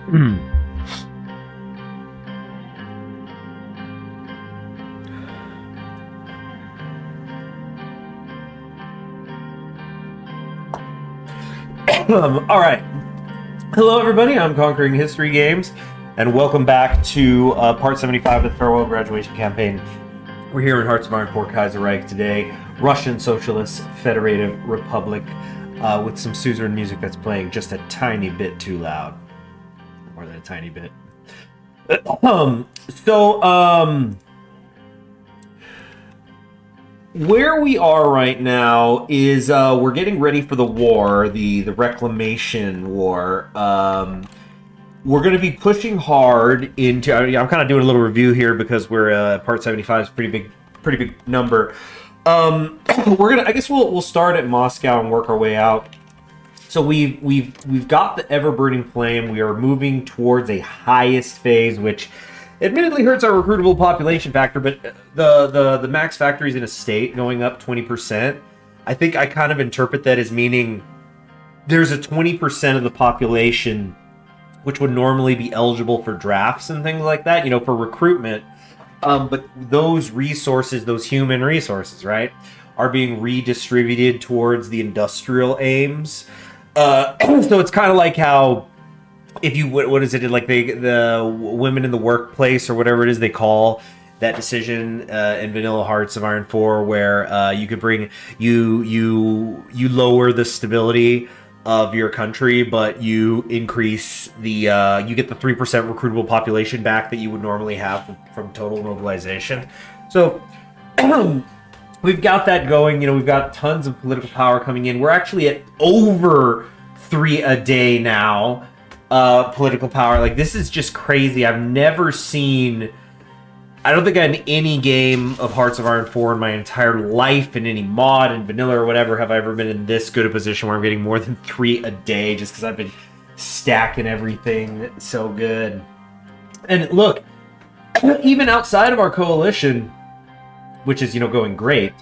All right. Hello, everybody. I'm Conquering History Games, and welcome back to Part 75 of the Farewell Graduation Campaign. We're here in Hearts of Iron IV Kaiserreich today, Russian Socialist Federative Republic, with some suzerain music that's playing just a tiny bit too loud. More than a tiny bit. Where we are right now is we're getting ready for the war, the Reclamation War. We're going to be pushing hard into. I'm kind of doing a little review here because we're Part 75 is a pretty big number. I guess we'll start at Moscow and work our way out. So we've got the ever burning flame. We are moving towards a highest phase, which admittedly hurts our recruitable population factor, but the max factory is in a state going up 20%. I think I kind of interpret that as meaning there's a 20% of the population which would normally be eligible for drafts and things like that, for recruitment. But those resources, those human resources, right, are being redistributed towards the industrial aims. So it's kind of like how, if you, what is it, like the women in the workplace or whatever it is they call that decision in Vanilla Hearts of Iron 4, where you could bring you lower the stability of your country, but you increase the you get the 3% recruitable population back that you would normally have from total mobilization. So we've got that going. We've got tons of political power coming in. We're actually at over 3 a day now. Political power. Like, this is just crazy. I've never seen, I don't think in any game of Hearts of Iron 4 in my entire life, in any mod, in vanilla or whatever, have I ever been in this good a position where I'm getting more than 3 a day just because I've been stacking everything so good. And look, even outside of our coalition, which is, going great.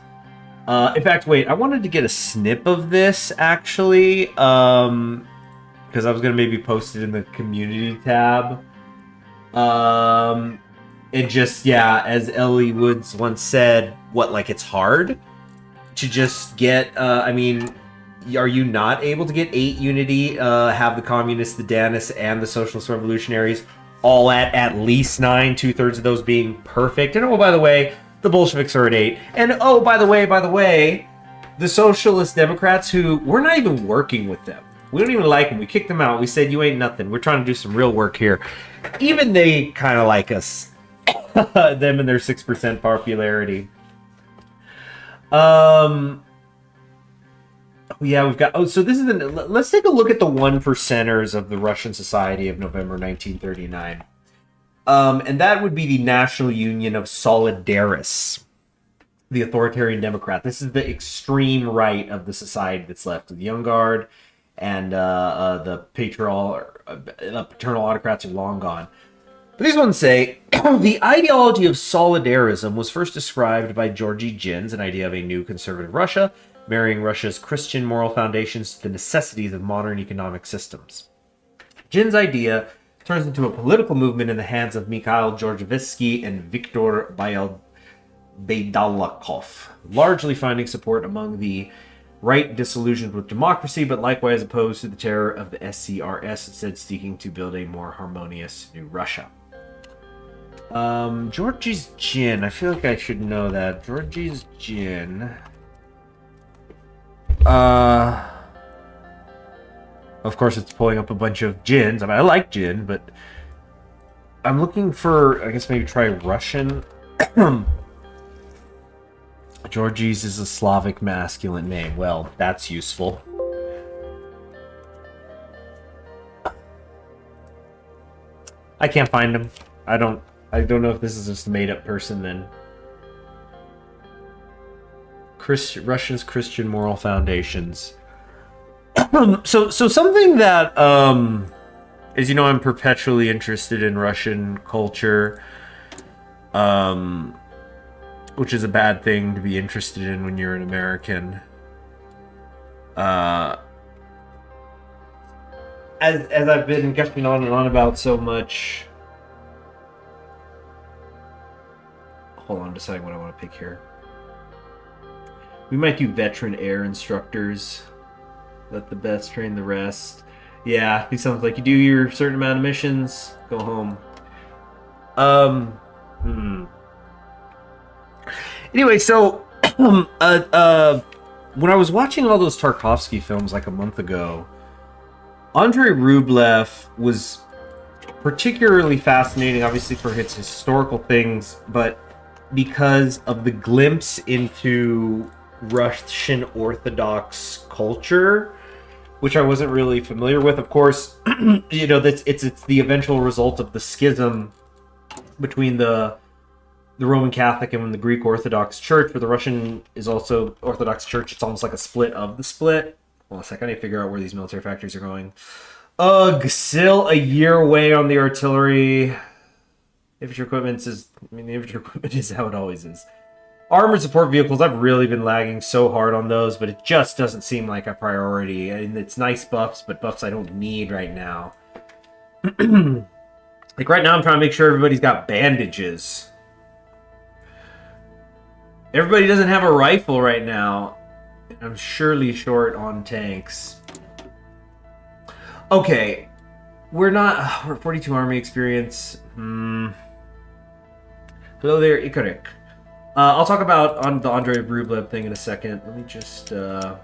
In fact, wait, I wanted to get a snip of this, actually. Because I was going to maybe post it in the community tab. And just, yeah, as Ellie Woods once said, it's hard to just get, are you not able to get 8 unity, have the communists, the Danists, and the socialist revolutionaries all at least 9, 2/3 of those being perfect? And oh, by the way, the Bolsheviks are at 8. And oh, by the way, the socialist Democrats, who, we're not even working with them. We don't even like them. We kicked them out. We said, you ain't nothing. We're trying to do some real work here. Even they kind of like us. Them and their 6% popularity. Yeah, we've got... so this is... let's take a look at the 1%ers of the Russian society of November 1939. And that would be the National Union of Solidarists. The authoritarian Democrat. This is the extreme right of the society that's left. The Young Guard and the paternal autocrats are long gone. But these ones say, the ideology of solidarism was first described by Georgy Gin's, an idea of a new conservative Russia, marrying Russia's Christian moral foundations to the necessities of modern economic systems. Gin's idea turns into a political movement in the hands of Mikhail Georgievsky and Viktor Baidalakov, largely finding support among the right disillusioned with democracy, but likewise opposed to the terror of the SCRS, instead seeking to build a more harmonious new Russia. Georgie's Gin. I feel like I should know that. Georgie's Gin. Of course, it's pulling up a bunch of gins. I like gin, but I'm looking for, I guess, maybe try Russian. Georgie's is a Slavic masculine name. Well, that's useful. I can't find him. I don't know if this is just a made-up person then. Russia's Christian moral foundations. So something that is, I'm perpetually interested in Russian culture. Which is a bad thing to be interested in when you're an American. as I've been gushing on and on about so much. Hold on, I'm deciding what I want to pick here. We might do veteran air instructors. Let the best train the rest. Yeah, he sounds like you do your certain amount of missions, go home. Anyway, so when I was watching all those Tarkovsky films like a month ago, Andrei Rublev was particularly fascinating, obviously for its historical things, but because of the glimpse into Russian Orthodox culture, which I wasn't really familiar with. Of course, you know, it's the eventual result of the schism between the Roman Catholic and the Greek Orthodox Church, where the Russian is also Orthodox Church. It's almost like a split of the split. Well, a second, I need to figure out where these military factories are going. Ugh, still a year away on the artillery. Infantry equipment is, the infantry equipment is how it always is. Armored support vehicles, I've really been lagging so hard on those, but it just doesn't seem like a priority. And it's nice buffs, but buffs I don't need right now. Like right now, I'm trying to make sure everybody's got bandages. Everybody doesn't have a rifle right now. I'm surely short on tanks. Okay, we're 42 army experience. Hello there, Ikarik. I'll talk about on the Andrei Rublev thing in a second. Let me just I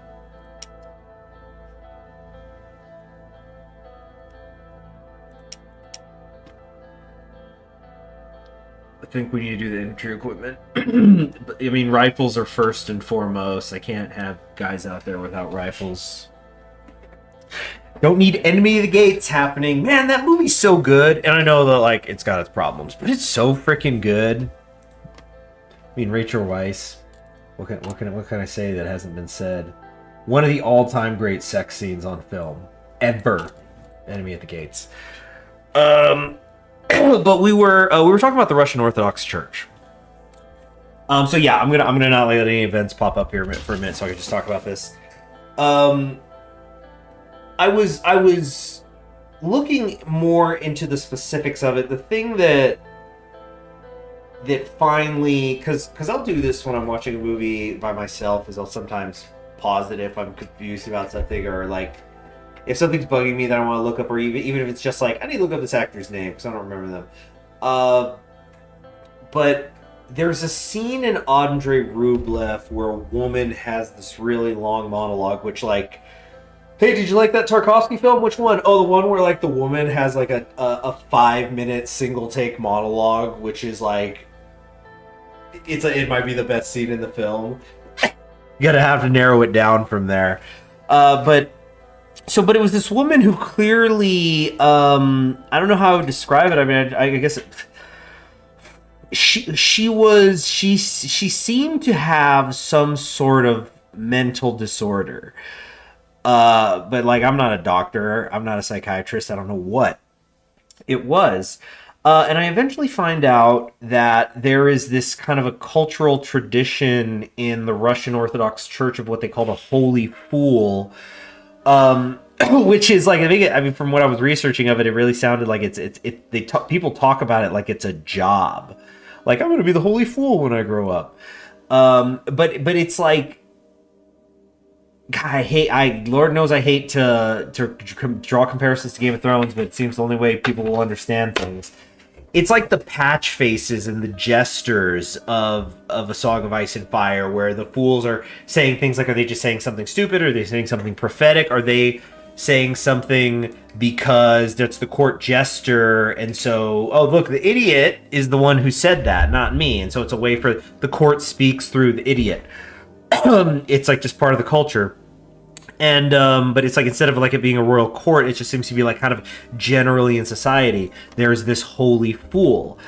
think we need to do the infantry equipment. I mean, rifles are first and foremost. I can't have guys out there without rifles. Don't need Enemy of the Gates happening. Man, that movie's so good. And I know that, like, it's got its problems, but it's so freaking good. I mean, Rachel Weisz. What can I say that hasn't been said? One of the all-time great sex scenes on film ever. Enemy at the Gates. But we were talking about the Russian Orthodox Church. So yeah, I'm gonna not let any events pop up here for a minute, so I can just talk about this. I was looking more into the specifics of it. The thing that finally, because I'll do this when I'm watching a movie by myself, is I'll sometimes pause it if I'm confused about something, or like if something's bugging me that I want to look up, or even if it's just like I need to look up this actor's name because I don't remember them. But there's a scene in Andrei Rublev where a woman has this really long monologue, which like, hey, did you like that Tarkovsky film? Which one? Oh, the one where like the woman has like a 5-minute single take monologue, which is like, it might be the best scene in the film. You gotta have to narrow it down from there. But it was this woman who clearly, I don't know how I would describe it. I mean, I guess she seemed to have some sort of mental disorder. But like, I'm not a doctor, I'm not a psychiatrist, I don't know what it was. And I eventually find out that there is this kind of a cultural tradition in the Russian Orthodox Church of what they call the holy fool, which is like, I mean, from what I was researching of it, it really sounded like people talk about it like it's a job. Like, I'm going to be the holy fool when I grow up. But it's like, God, Lord knows I hate to draw comparisons to Game of Thrones, but it seems the only way people will understand things. It's like the patch faces and the gestures of A Song of Ice and Fire, where the fools are saying things like, are they just saying something stupid? Are they saying something prophetic? Are they saying something because that's the court jester, and so, oh, look, the idiot is the one who said that, not me. And so it's a way for the court speaks through the idiot. It's like just part of the culture. And but it's like, instead of like it being a royal court, it just seems to be like kind of generally in society there's this holy fool.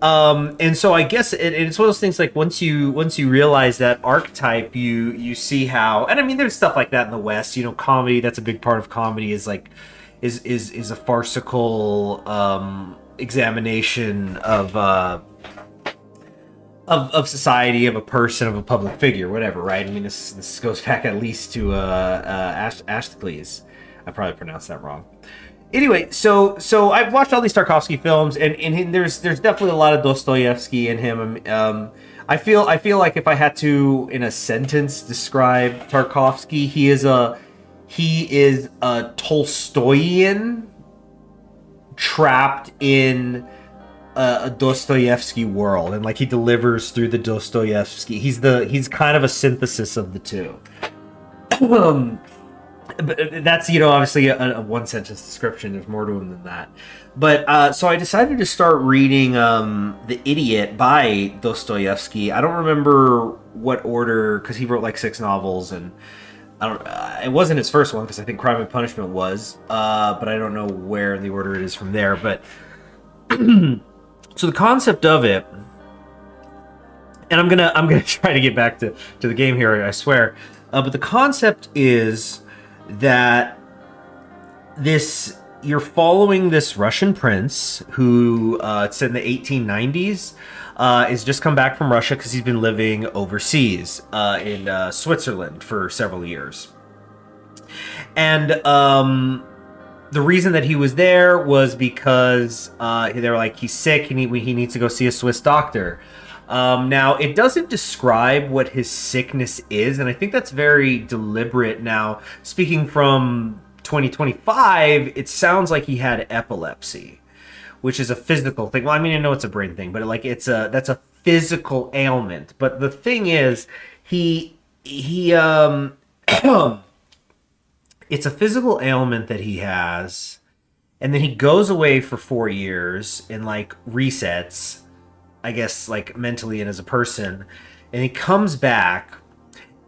And so I guess it's one of those things, like once you realize that archetype, you see how, and I mean, there's stuff like that in the West, you know, comedy, that's a big part of comedy, is like is a farcical examination of society, of a person, of a public figure, whatever, right? I mean, this goes back at least to Ashtacles. I probably pronounced that wrong. Anyway, so I've watched all these Tarkovsky films, and there's definitely a lot of Dostoevsky in him. I feel like if I had to in a sentence describe Tarkovsky, he is a Tolstoyan trapped in a Dostoevsky world, and like he delivers through the Dostoevsky. He's kind of a synthesis of the two. But that's, obviously a one sentence description. There's more to him than that. But so I decided to start reading The Idiot by Dostoevsky. I don't remember what order, because he wrote like 6 novels, and I don't. It wasn't his first one, because I think Crime and Punishment was. But I don't know where in the order it is from there. But so the concept of it, and I'm gonna try to get back to the game here, I swear. But the concept is that you're following this Russian prince who it's set in the 1890s, is just come back from Russia because he's been living overseas in Switzerland for several years. And the reason that he was there was because they were like, he's sick and he needs to go see a Swiss doctor. Now, it doesn't describe what his sickness is, and I think that's very deliberate. Now, speaking from 2025, it sounds like he had epilepsy, which is a physical thing. Well, I mean, I know it's a brain thing, but like that's a physical ailment. But the thing is, it's a physical ailment that he has, and then he goes away for 4 years and like resets, I guess, like mentally and as a person, and he comes back,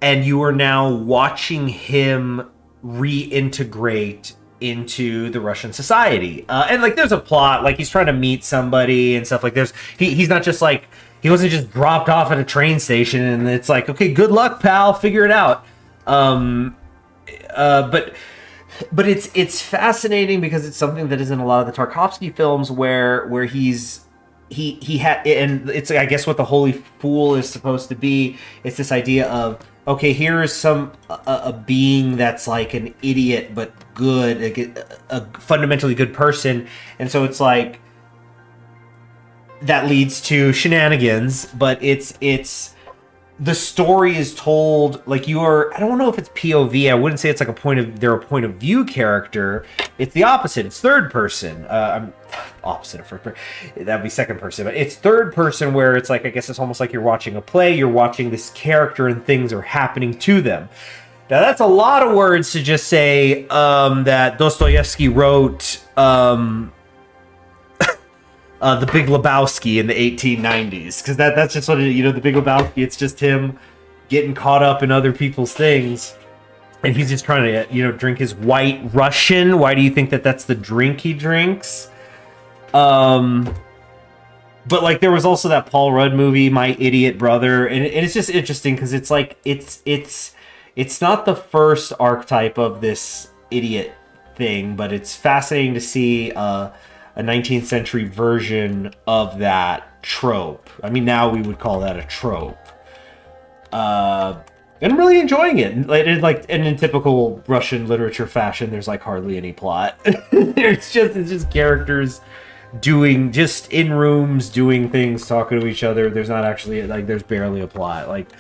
and you are now watching him reintegrate into the Russian society. And like, there's a plot, like he's trying to meet somebody and stuff. Like, he's not just like, he wasn't just dropped off at a train station and it's like, okay, good luck, pal, figure it out. But it's fascinating because it's something that is in a lot of the Tarkovsky films where he had, and it's, I guess, what the Holy Fool is supposed to be. It's this idea of, okay, here is a being that's like an idiot but good, a fundamentally good person, and so it's like that leads to shenanigans. But it's the story is told like I don't know if it's POV. I wouldn't say it's like they're a point of view character. It's the opposite. It's third person. I'm opposite of first person. That'd be second person, but it's third person, where it's like, I guess it's almost like you're watching a play. You're watching this character and things are happening to them. Now that's a lot of words to just say that Dostoevsky wrote The Big Lebowski in the 1890s, because that's just what The Big Lebowski, it's just him getting caught up in other people's things, and he's just trying to drink his White Russian. Why do you think that's the drink he drinks? But like, there was also that Paul Rudd movie, My Idiot Brother, and it's just interesting because it's like it's not the first archetype of this idiot thing, but it's fascinating to see a 19th century version of that trope. I mean, now we would call that a trope. And I'm really enjoying it. And in typical Russian literature fashion, there's like hardly any plot. it's just characters just in rooms doing things, talking to each other. There's not actually, like, there's barely a plot. Like,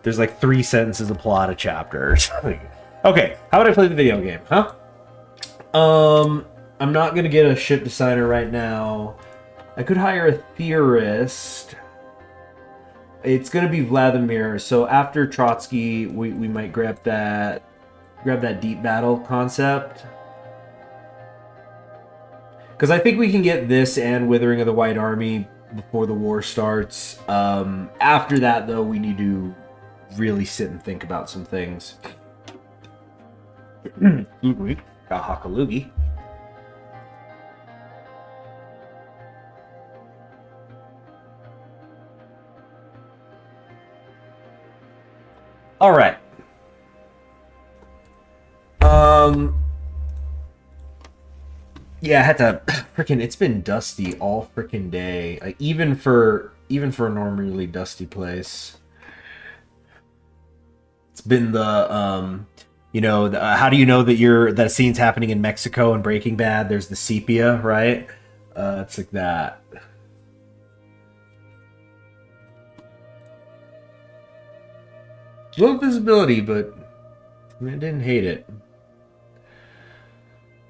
there's like 3 sentences of plot a chapter or something. Okay, how would I play the video game, huh? I'm not gonna get a ship designer right now. I could hire a theorist. It's gonna be Vladimir. So after Trotsky, we might grab that deep battle concept, because I think we can get this and Withering of the White Army before the war starts. After that, though, we need to really sit and think about some things. Hakalugi. All right. Yeah, I had to it's been dusty all freaking day. Even for a normally dusty place. It's been the You know, how do you know that that a scene's happening in Mexico and Breaking Bad? There's the sepia, right? It's like that. Low visibility, but I didn't hate it.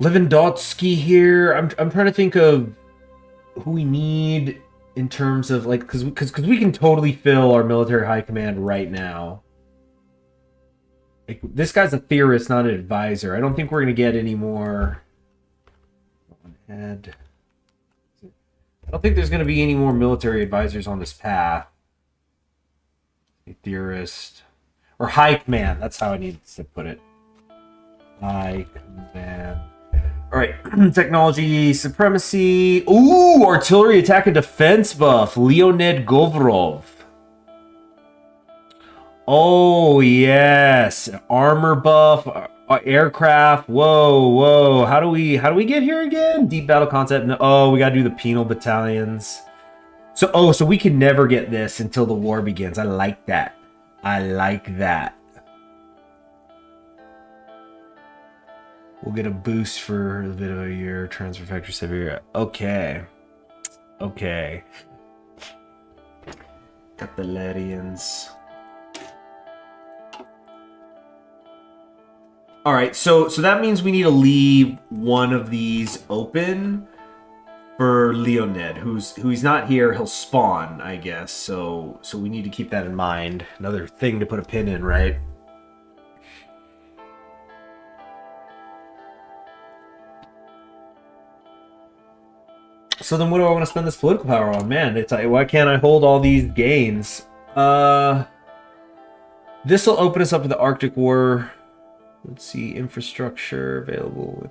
Lewandowski here. I'm trying to think of who we need in terms of like because we can totally fill our military high command right now. Like, this guy's a theorist, not an advisor. I don't think we're gonna get any more. I don't think there's gonna be any more military advisors on this path. A theorist or high command. That's how I need to put it. High command. All right, technology supremacy. Ooh, artillery attack and defense buff. Leonid Govrov. Oh yes, armor buff, aircraft. Whoa. How do we get here again? Deep battle concept. No, oh, we gotta do the penal battalions. So we can never get this until the war begins. I like that. We'll get a boost for a bit of a year. Transfer factor severe. Okay. Got the Ledians. All right, so that means we need to leave one of these open for Leonid, who's not here. He'll spawn, I guess. So we need to keep that in mind. Another thing to put a pin in, right? So then what do I want to spend this political power on? Man, it's like, why can't I hold all these gains? This will open us up to the Arctic War. Let's see, infrastructure available.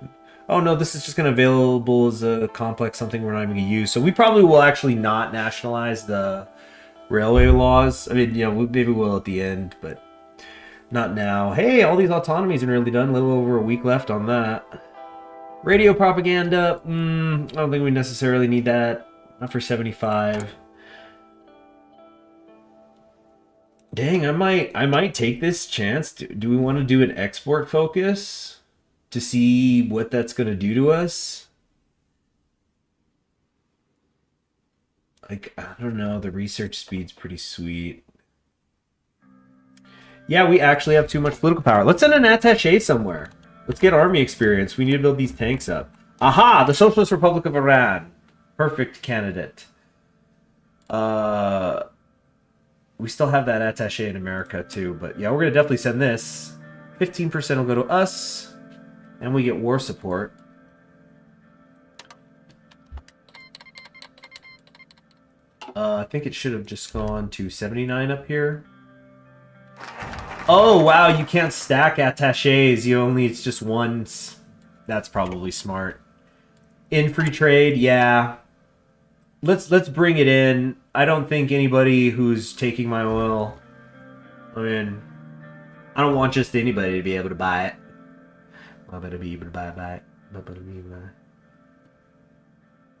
Oh no, this is just going to available as a complex, something we're not even going to use. So we probably will actually not nationalize the railway laws. I mean, you know, maybe we'll at the end, but not now. Hey, all these autonomies are nearly done. A little over a week left on that. Radio propaganda. I don't think we necessarily need that. Not for 75. Dang, I might take this chance. Do we want to do an export focus to see what that's going to do to us? Like, I don't know. The research speed's pretty sweet. Yeah, we actually have too much political power. Let's send an attaché somewhere. Let's get army experience. We need to build these tanks up. Aha! The Socialist Republic of Iran. Perfect candidate. We still have that attaché in America too, but yeah, we're gonna definitely send this. 15% will go to us, and we get war support. I think it should have just gone to 79 up here. Oh wow, you can't stack attachés. It's just one. That's probably smart. In free trade, yeah. Let's bring it in. I don't think anybody who's taking my oil. I mean, I don't want just anybody to be able to buy it. I better be able to buy it.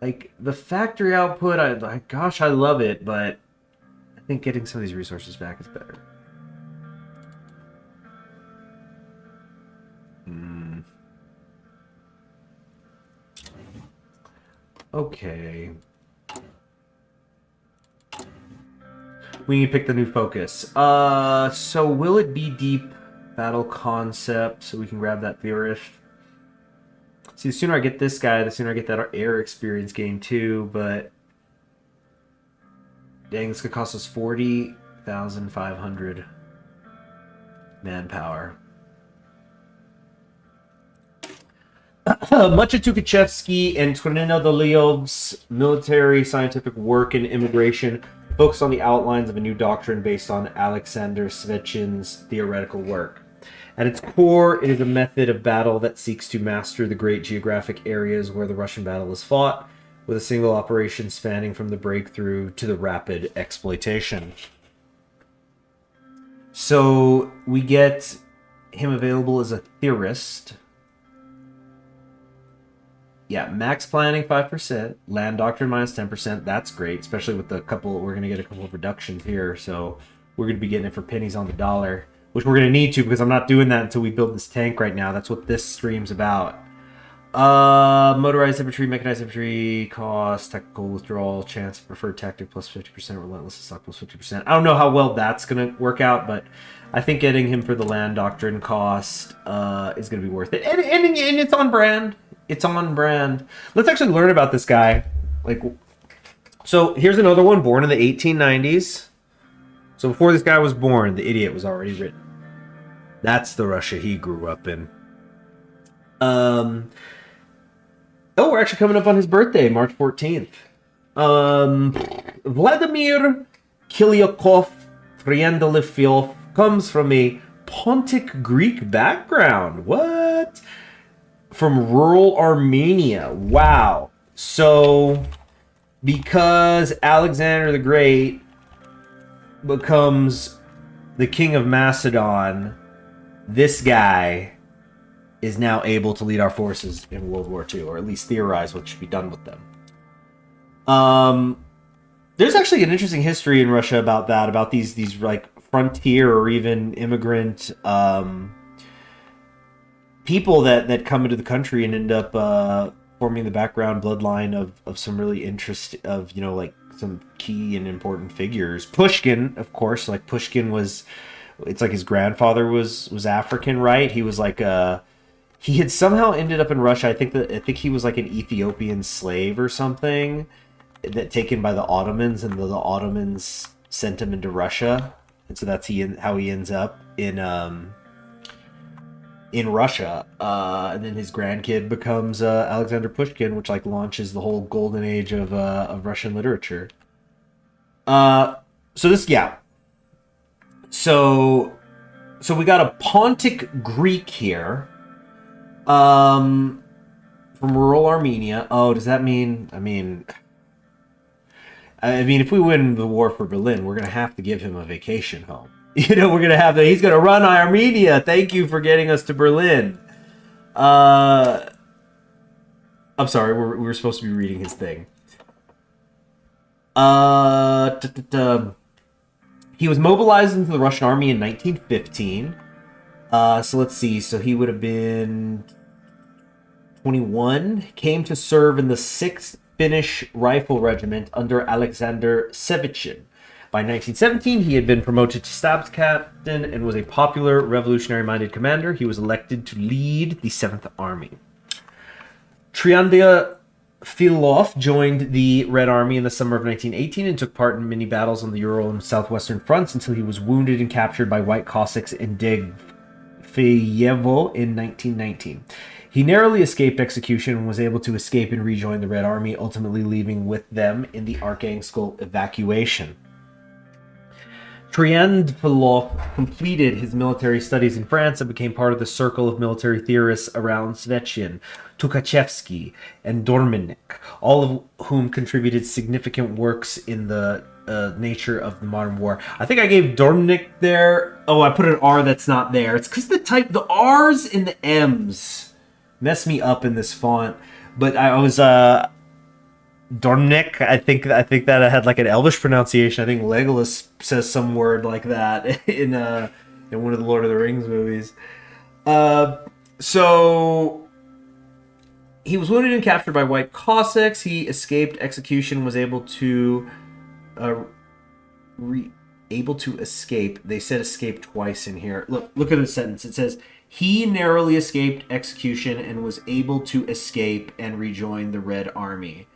Like the factory output, gosh, I love it, but I think getting some of these resources back is better. Okay. We need to pick the new focus. So will it be deep battle concept so we can grab that theorist? See, the sooner I get this guy, the sooner I get that air experience gain too, but dang, this could cost us 40,500 manpower. Much of Tukhachevsky and Tonino Doliov's military scientific work and immigration focus on the outlines of a new doctrine based on Alexander Svechin's theoretical work. At its core, it is a method of battle that seeks to master the great geographic areas where the Russian battle is fought, with a single operation spanning from the breakthrough to the rapid exploitation. So we get him available as a theorist. Yeah, max planning 5%, land doctrine minus 10%. That's great, especially with the couple. We're gonna get a couple of reductions here, so we're gonna be getting it for pennies on the dollar. which we're going to need to because I'm not doing that until we build this tank right now. That's what this stream's about. Motorized infantry, mechanized infantry, cost, tactical withdrawal, chance, preferred tactic plus 50%, relentless assault plus 50%. I don't know how well that's going to work out, but I think getting him for the land doctrine cost is going to be worth it. And it's on brand. It's on brand. Let's actually learn about this guy. So here's another one born in the 1890s. So before this guy was born, the idiot was already written. That's the Russia he grew up in. Oh, we're actually coming up on his birthday, March 14th. Vladimir Kilyakov Triandolifilov comes from a Pontic Greek background. What? From rural Armenia. Wow. So, because Alexander the Great becomes the king of Macedon, this guy is now able to lead our forces in World War II, or at least theorize what should be done with them. There's actually an interesting history in Russia about that, about these like frontier or even immigrant people that come into the country and end up forming the background bloodline of some really like some key and important figures. Pushkin, of course, like Pushkin was, it's like his grandfather was African, right? He was like he had somehow ended up in Russia. I think he was like an Ethiopian slave or something that taken by the Ottomans, and the Ottomans sent him into Russia, and so that's how he ends up in Russia. And then his grandkid becomes Alexander Pushkin, which like launches the whole golden age of Russian literature. So we got a Pontic Greek here. From rural Armenia. Oh, does that mean? I mean, if we win the war for Berlin, we're gonna have to give him a vacation home. We're gonna have he's gonna run Armenia. Thank you for getting us to Berlin. I'm sorry, we were supposed to be reading his thing. He was mobilized into the Russian army in 1915. So let's see. So he would have been 21. Came to serve in the 6th Finnish Rifle Regiment under Alexander Sevichin. By 1917, he had been promoted to stabs captain and was a popular, revolutionary-minded commander. He was elected to lead the 7th Army. Triandafilov joined the Red Army in the summer of 1918 and took part in many battles on the Ural and southwestern fronts until he was wounded and captured by White Cossacks in Degfeyevo in 1919. He narrowly escaped execution and was able to escape and rejoin the Red Army, ultimately leaving with them in the Archangel evacuation. Triandafilov completed his military studies in France and became part of the circle of military theorists around Svechin, Tukhachevsky, and Dorminik, all of whom contributed significant works in the nature of the modern war. I think I gave Dorminik there. Oh, I put an R that's not there. It's because the R's and the M's mess me up in this font. But I was Dornick. I think that I had like an Elvish pronunciation. I think Legolas says some word like that in one of the Lord of the Rings movies. So he was wounded and captured by White Cossacks. He escaped execution. Was able to escape. They said escape twice in here. Look at the sentence. It says he narrowly escaped execution and was able to escape and rejoin the Red Army.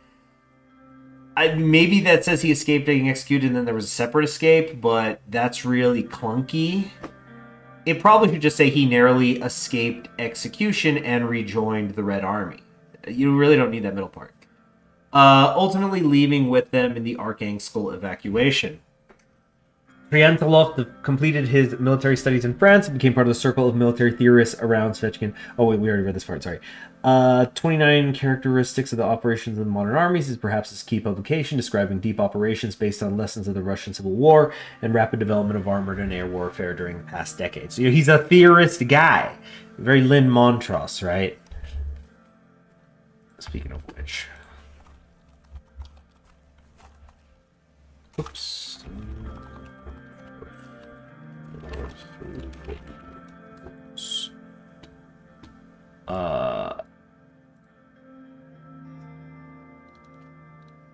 Maybe that says he escaped getting executed and then there was a separate escape, but that's really clunky. It probably should just say he narrowly escaped execution and rejoined the Red Army. You really don't need that middle part. Ultimately leaving with them in the Archangel evacuation. Triandafilov completed his military studies in France and became part of the circle of military theorists around Svechkin. Oh wait, we already read this part, sorry. 29 Characteristics of the Operations of the Modern Armies is perhaps his key publication, describing deep operations based on lessons of the Russian Civil War and rapid development of armored and air warfare during the past decades. So, he's a theorist guy. Very Lynn Montross, right? Speaking of which. Oops.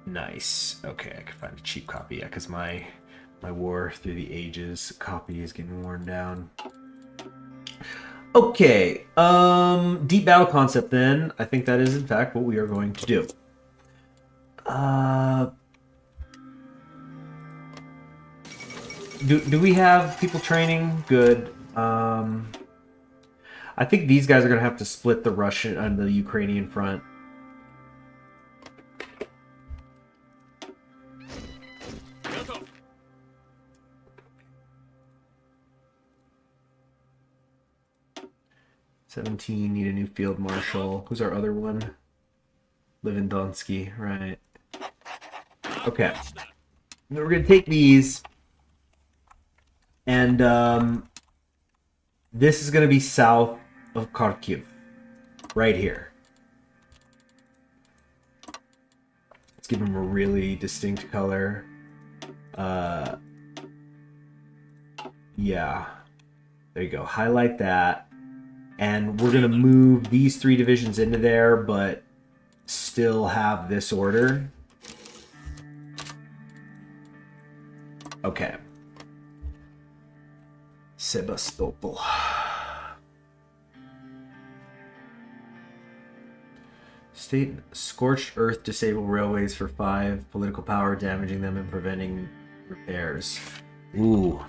Nice. Okay, I can find a cheap copy. Yeah, because my War Through the Ages copy is getting worn down. Okay, deep battle concept then. I think that is in fact what we are going to do. Do we have people training? Good. I think these guys are gonna have to split the Russian and the Ukrainian front. $17, need a new field marshal. Who's our other one? Lewandowski, right. Okay. We're going to take these. And this is going to be south of Kharkiv. Right here. Let's give them a really distinct color. Yeah. There you go. Highlight that. And we're going to move these 3 divisions into there, but still have this order. Okay. Sebastopol. State scorched earth disable railways for 5 political power, damaging them and preventing repairs. Ooh.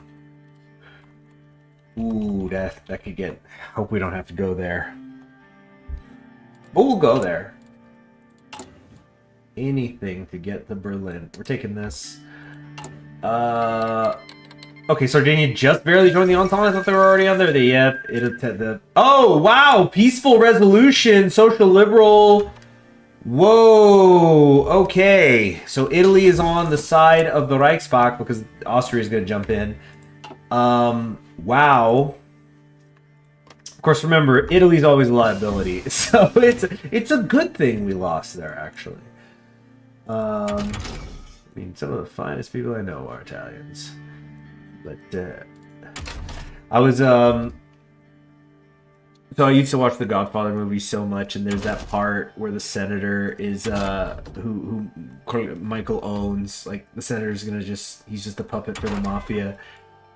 Ooh, that could get... Hope we don't have to go there. But we'll go there. Anything to get to Berlin. We're taking this. Okay, Sardinia just barely joined the Entente. I thought they were already on there. Yep. Oh, wow! Peaceful resolution. Social liberal. Whoa. Okay. So Italy is on the side of the Reichspakt because Austria is going to jump in. Wow. Of course, remember, Italy's always a liability, so it's a good thing we lost there, actually. I mean, some of the finest people I know are Italians. But, I was, so I used to watch the Godfather movie so much, and there's that part where the senator is, who Michael owns, like, the senator's gonna he's just a puppet for the mafia.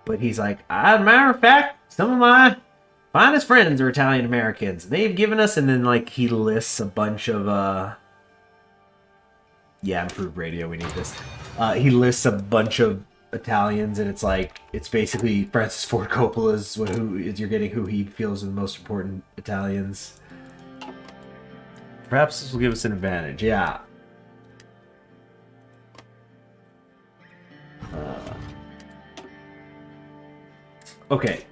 But he's like, as a matter of fact, some of my finest friends are Italian Americans. They've given us, and then like he lists a bunch of yeah, improved radio. We need this. He lists a bunch of Italians, and it's basically Francis Ford Coppola's you're getting who he feels are the most important Italians. Perhaps this will give us an advantage. Yeah. Okay.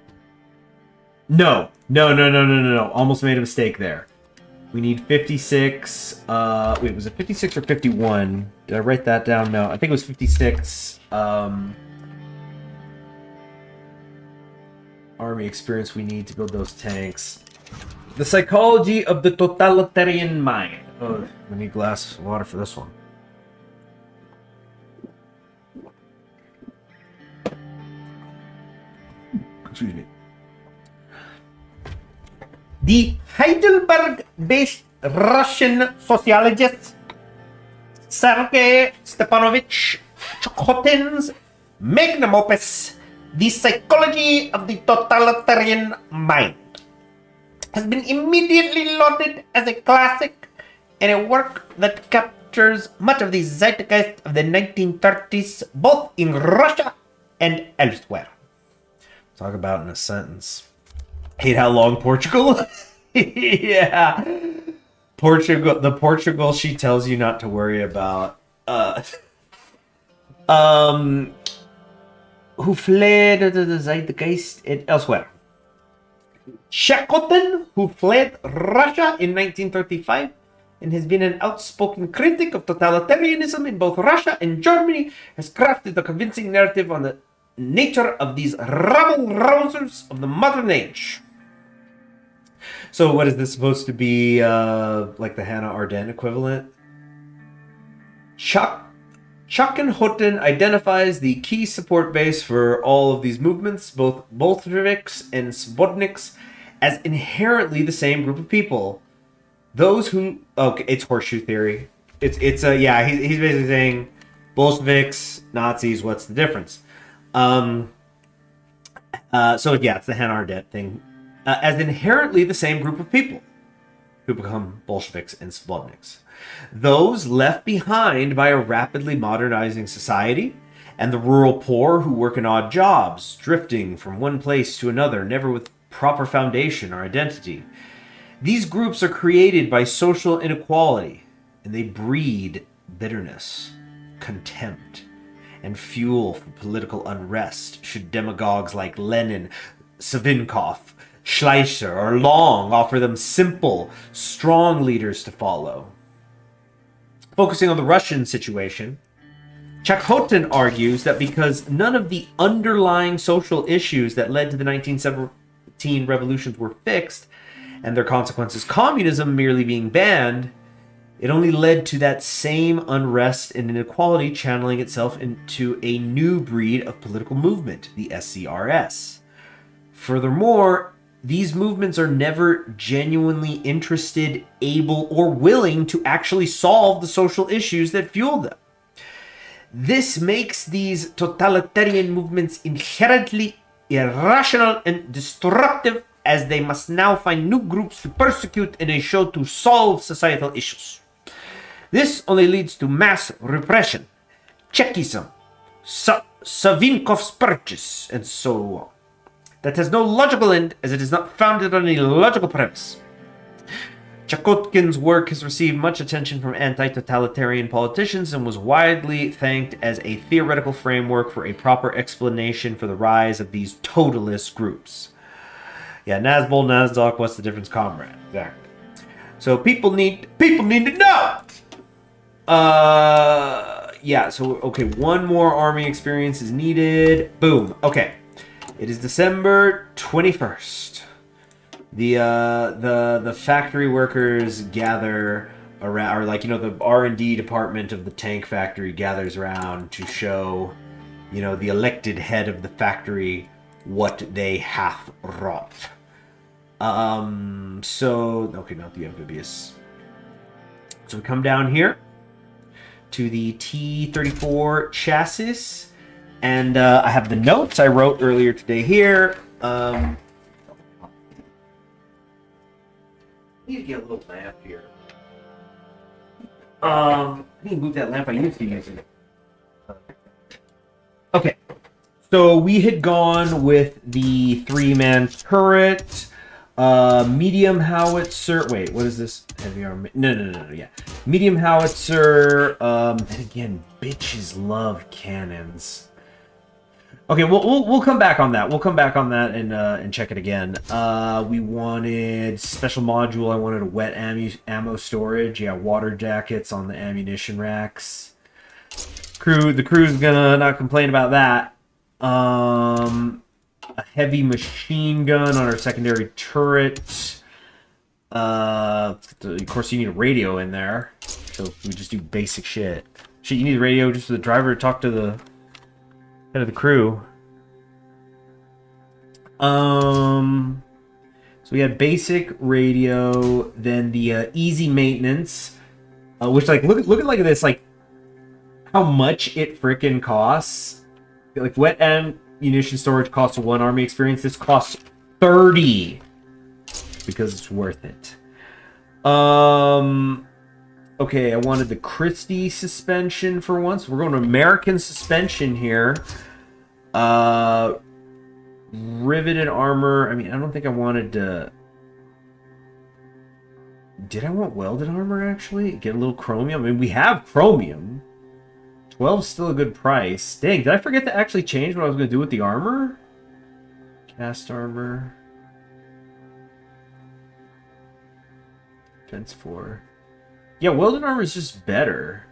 No. Almost made a mistake there. We need 56. Wait, was it 56 or 51? Did I write that down? No, I think it was 56. Army experience we need to build those tanks. The psychology of the totalitarian mind. Oh, I need a glass of water for this one. Excuse me. The Heidelberg-based Russian sociologist Sergei Stepanovich Chukhotin's magnum opus, The Psychology of the Totalitarian Mind, has been immediately lauded as a classic and a work that captures much of the zeitgeist of the 1930s, both in Russia and elsewhere. Talk about in a sentence. Hate how long Portugal? Yeah. Portugal, the Portugal she tells you not to worry about. Who fled the zeitgeist and elsewhere. Shakotin, who fled Russia in 1935 and has been an outspoken critic of totalitarianism in both Russia and Germany, has crafted a convincing narrative on the nature of these rabble-rousers of the modern age. So what is this supposed to be, like the Hannah Arendt equivalent? Chakhenhoten identifies the key support base for all of these movements, both Bolsheviks and Svobodniks, as inherently the same group of people. Those who... Okay, it's horseshoe theory. Yeah, he's basically saying Bolsheviks, Nazis, what's the difference? So yeah, it's the Hanardet thing. As inherently the same group of people who become Bolsheviks and Slobodniks. Those left behind by a rapidly modernizing society, and the rural poor who work in odd jobs, drifting from one place to another, never with proper foundation or identity. These groups are created by social inequality, and they breed bitterness, contempt, and fuel for political unrest should demagogues like Lenin, Savinkov, Schleicher, or Long offer them simple, strong leaders to follow. Focusing on the Russian situation, Chakhotin argues that because none of the underlying social issues that led to the 1917 revolutions were fixed, and their consequences, communism merely being banned, it only led to that same unrest and inequality channeling itself into a new breed of political movement, the SCRS. Furthermore, these movements are never genuinely interested, able, or willing to actually solve the social issues that fuel them. This makes these totalitarian movements inherently irrational and destructive, as they must now find new groups to persecute in a show to solve societal issues. This only leads to mass repression, Chekism, Savinkov's purchase, and so on. That has no logical end, as it is not founded on any logical premise. Chakotkin's work has received much attention from anti-totalitarian politicians and was widely thanked as a theoretical framework for a proper explanation for the rise of these totalist groups. Yeah, Nazbol, Nasdaq, what's the difference, comrade? Exactly. So people need to know! Yeah, so, okay, one more army experience is needed. Boom. Okay. It is December 21st. The factory workers gather around, or like, you know, the R&D department of the tank factory gathers around to show, you know, the elected head of the factory what they hath wrought. So, okay, not the amphibious. So we come down here to the T-34 chassis, and I have the notes I wrote earlier today here. I need to get a little lamp here. I need to move that lamp I used to use it. Okay, so we had gone with the 3-man turret, medium howitzer. Wait, what is this? Heavy arm? No. Yeah, medium howitzer. And again, bitches love cannons. Okay, we'll come back on that. We'll come back on that and check it again. We wanted special module. I wanted a wet ammo storage. Yeah, water jackets on the ammunition racks. The crew's gonna not complain about that. A heavy machine gun on our secondary turret. Of course, you need a radio in there. So we just do basic shit. Shit, you need a radio just for the driver to talk to the head of the crew. So we had basic radio, then the easy maintenance, which, like, look at this, like how much it freaking costs. Like, wet ammunition storage costs 1 army experience. This costs 30 because it's worth it. Okay, I wanted the Christie suspension for once. We're going to American suspension here. Riveted armor. I mean, I don't think I wanted to... Did I want welded armor, actually? Get a little chromium? I mean, we have chromium. 12 is still a good price. Dang, did I forget to actually change what I was going to do with the armor? Cast armor. Defense 4. Yeah, welded armor is just better.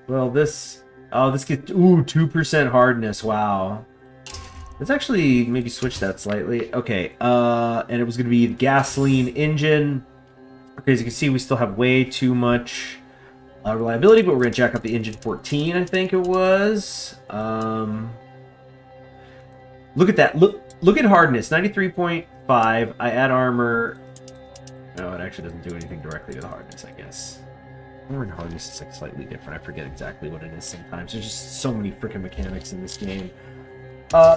Well, this... Oh, this gets... Ooh, 2% hardness. Wow. Let's actually maybe switch that slightly. Okay, and it was going to be the gasoline engine. Okay, as you can see, we still have way too much reliability, but we're going to jack up the engine 14, I think it was. Look at that. Look Look at hardness, 93.5. I add armor. No, it actually doesn't do anything directly to the hardness, I guess. Armor and hardness is like slightly different. I forget exactly what it is sometimes. There's just so many freaking mechanics in this game.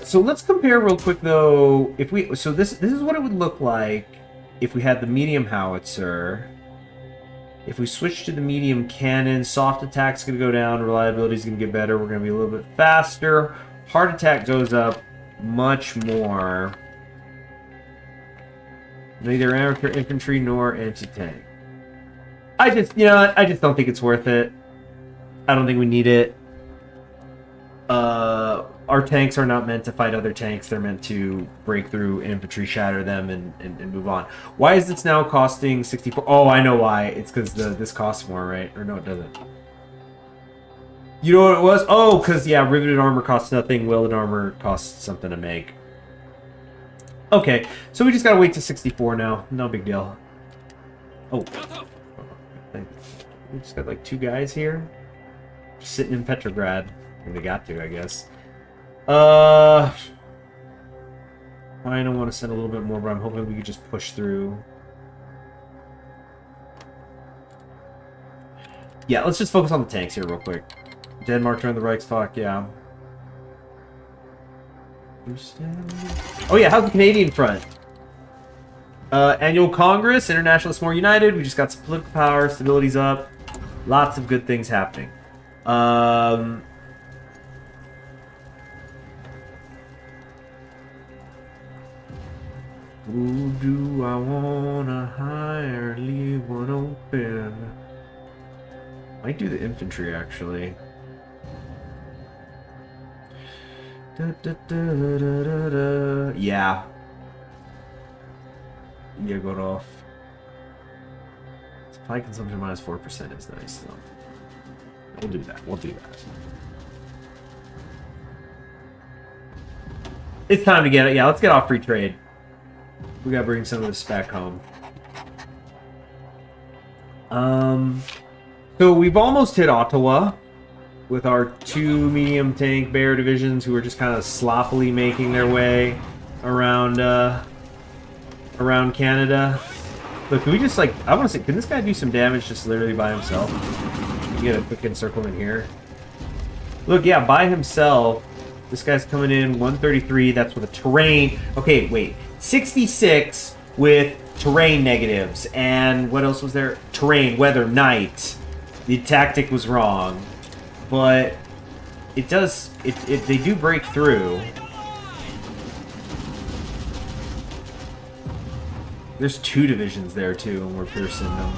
So let's compare real quick though. If we this is what it would look like if we had the medium howitzer. If we switch to the medium cannon, soft attack's gonna go down, reliability's gonna get better, we're gonna be a little bit faster. Hard attack goes up much more. Neither infantry nor anti-tank. I just don't think it's worth it. I don't think we need it. Our tanks are not meant to fight other tanks. They're meant to break through infantry, shatter them, and move on. Why is this now costing 64? Oh, I know why. It's because this costs more, right? Or no, it doesn't. You know what it was? Oh, because, yeah, riveted armor costs nothing. Welded armor costs something to make. Okay, so we just gotta wait to 64 now. No big deal. Oh. We just got like 2 guys here. Just sitting in Petrograd. And they got to, I guess. I don't want to send a little bit more, but I'm hoping we could just push through. Yeah, let's just focus on the tanks here real quick. Denmark joined the Reichstag, yeah. Oh yeah, how's the Canadian front? Annual Congress, Internationalists more united. We just got some political power, stability's up. Lots of good things happening. Who do I wanna hire? Leave one open. Might do the infantry actually. Yeah. Yeah, got off. Supply consumption minus 4% is nice though. We'll do that. We'll do that. It's time to get it. Yeah, let's get off free trade. We gotta bring some of this back home. So we've almost hit Ottawa with our 2 medium tank bear divisions who are just kind of sloppily making their way around around Canada. Look, can we just like, I want to say, can this guy do some damage just literally by himself? You get a quick encirclement here. Look, yeah, by himself. This guy's coming in 133. That's with a terrain. Okay, wait. 66 with terrain negatives. And what else was there? Terrain, weather, night. The tactic was wrong. But it does... they do break through. There's 2 divisions there, too, and we're piercing them.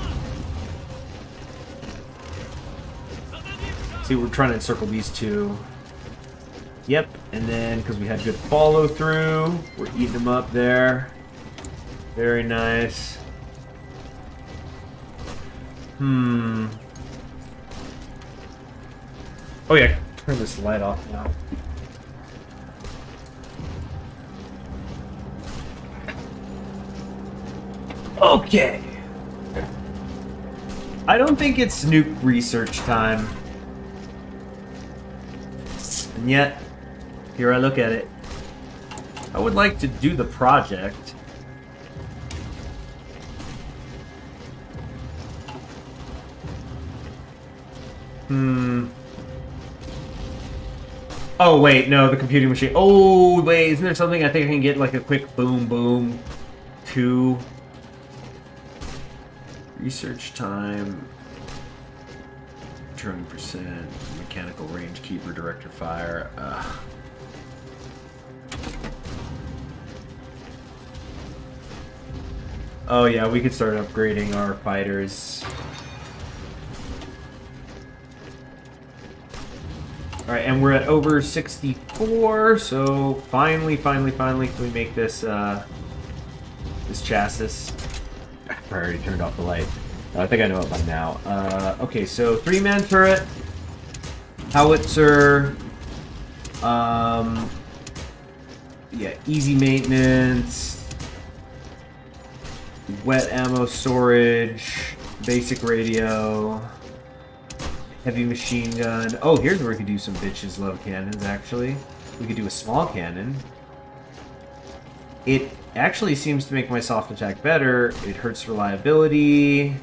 See, we're trying to encircle these 2. Yep, and then, because we had good follow-through, we're eating them up there. Very nice. Oh yeah, turn this light off now. Okay. I don't think it's nuke research time. And yet, here I look at it. I would like to do the project. Oh, wait, no, the computing machine. Oh, wait, isn't there something I think I can get like a quick boom, boom, 2? Research time. 200%. Mechanical range keeper, director fire. Oh yeah, we could start upgrading our fighters. Alright, and we're at over 64, so finally, can we make this, this chassis. I already turned off the light. I think I know it by now. Okay, so 3-man turret, howitzer, yeah, easy maintenance, wet ammo storage, basic radio, heavy machine gun. Oh, here's where we could do some bitches love cannons, actually. We could do a small cannon. It actually seems to make my soft attack better. It hurts reliability.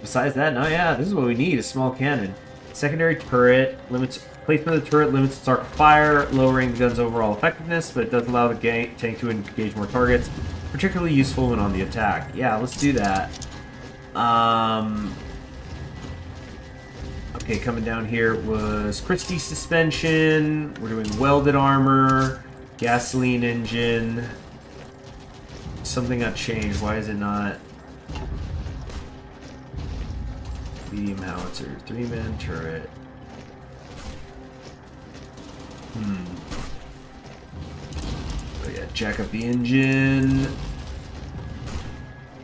Besides that, no, yeah, this is what we need, a small cannon. Secondary turret, limits placement of the turret, limits its arc of fire, lowering the gun's overall effectiveness, but it does allow the tank to engage more targets. Particularly useful when on the attack. Yeah, let's do that. Okay, coming down here was Christie suspension. We're doing welded armor, gasoline engine. Something got changed. Why is it not? Medium howitzer, 3-man turret. Oh yeah, jack up the engine.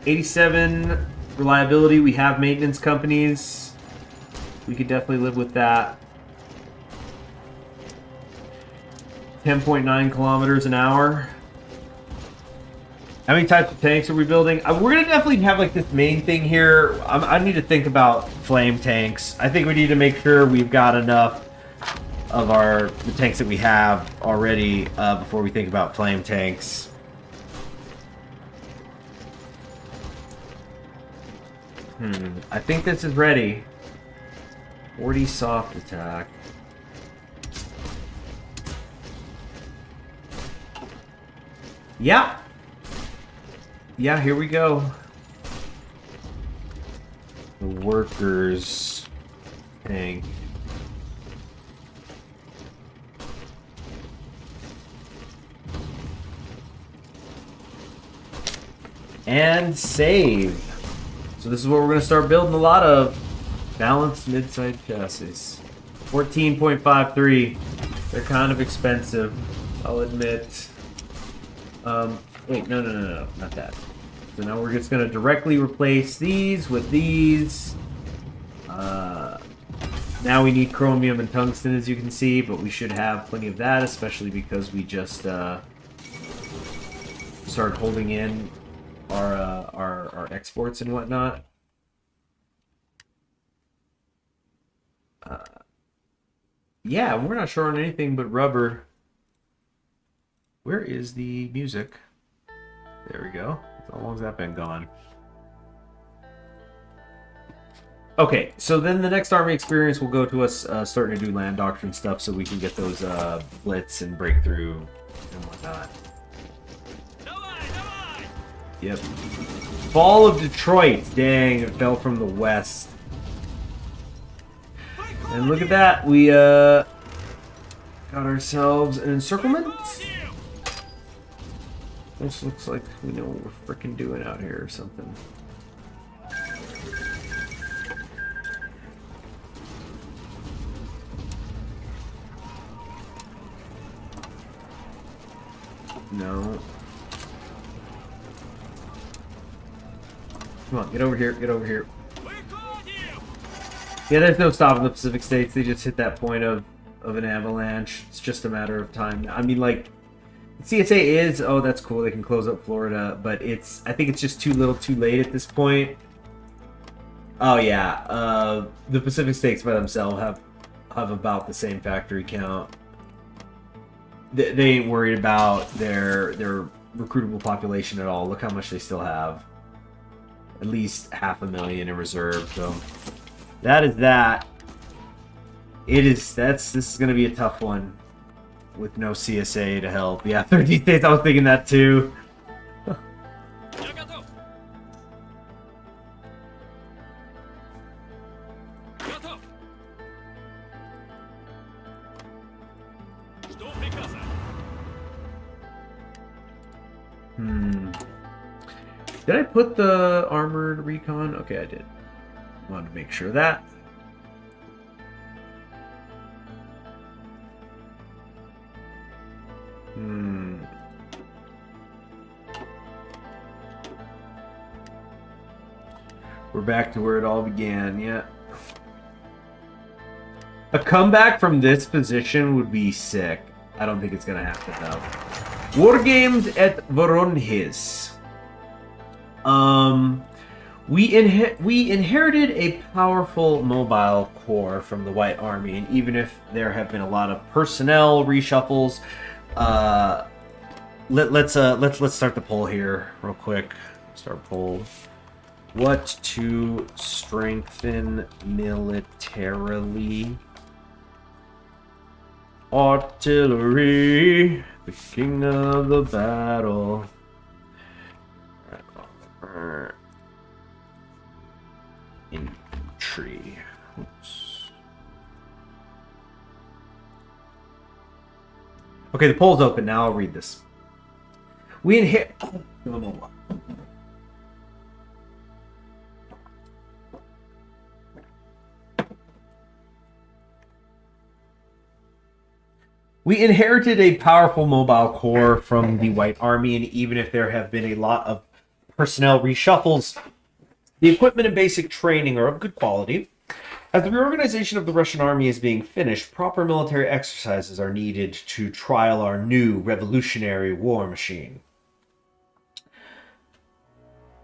87 reliability. We have maintenance companies. We could definitely live with that. 10.9 kilometers an hour. How many types of tanks are we building? We're gonna definitely have like this main thing here. I need to think about flame tanks. I think we need to make sure we've got enough of the tanks that we have already before we think about flame tanks. I think this is ready. 40 soft attack. Yeah. Yeah, here we go. The workers tank. And save. So this is what we're going to start building a lot of. Balanced mid-side chassis. 14.53. They're kind of expensive, I'll admit. Wait, no, not that. So now we're just going to directly replace these with these. Now we need chromium and tungsten, as you can see, but we should have plenty of that, especially because we just started holding in our exports and whatnot. Yeah, we're not short on anything but rubber. Where is the music? There we go. How long's that been gone? Okay, so then the next army experience will go to us starting to do land doctrine stuff so we can get those blitz and breakthrough and whatnot. Yep. Fall of Detroit. Dang, it fell from the west. And look at that, we got ourselves an encirclement. This looks like we know what we're frickin' doing out here or something. No. Come on, get over here, get over here. Yeah, there's no stopping the Pacific States. They just hit that point of an avalanche. It's just a matter of time. I mean, like, CSA is, oh, that's cool. They can close up Florida, but I think it's just too little too late at this point. Oh, yeah. The Pacific States by themselves have about the same factory count. They ain't worried about their recruitable population at all. Look how much they still have. At least 500,000 in reserve, so... That is that. This is gonna be a tough one with no CSA to help. Yeah, 30 states, I was thinking that too. Did I put the armored recon? Okay, I did. Wanted to make sure of that. We're back to where it all began, yeah. A comeback from this position would be sick. I don't think it's gonna happen though. War games at Voronezh. We inherited a powerful mobile corps from the White Army, and even if there have been a lot of personnel reshuffles, Let's start the poll here real quick. Start poll. What to strengthen militarily? Artillery, the king of the battle. Infantry. Oops. Okay, the poll's open now. I'll read this. We inherit. We inherited a powerful mobile corps from the White Army, and even if there have been a lot of personnel reshuffles, the equipment and basic training are of good quality. As the reorganization of the Russian army is being finished, proper military exercises are needed to trial our new revolutionary war machine.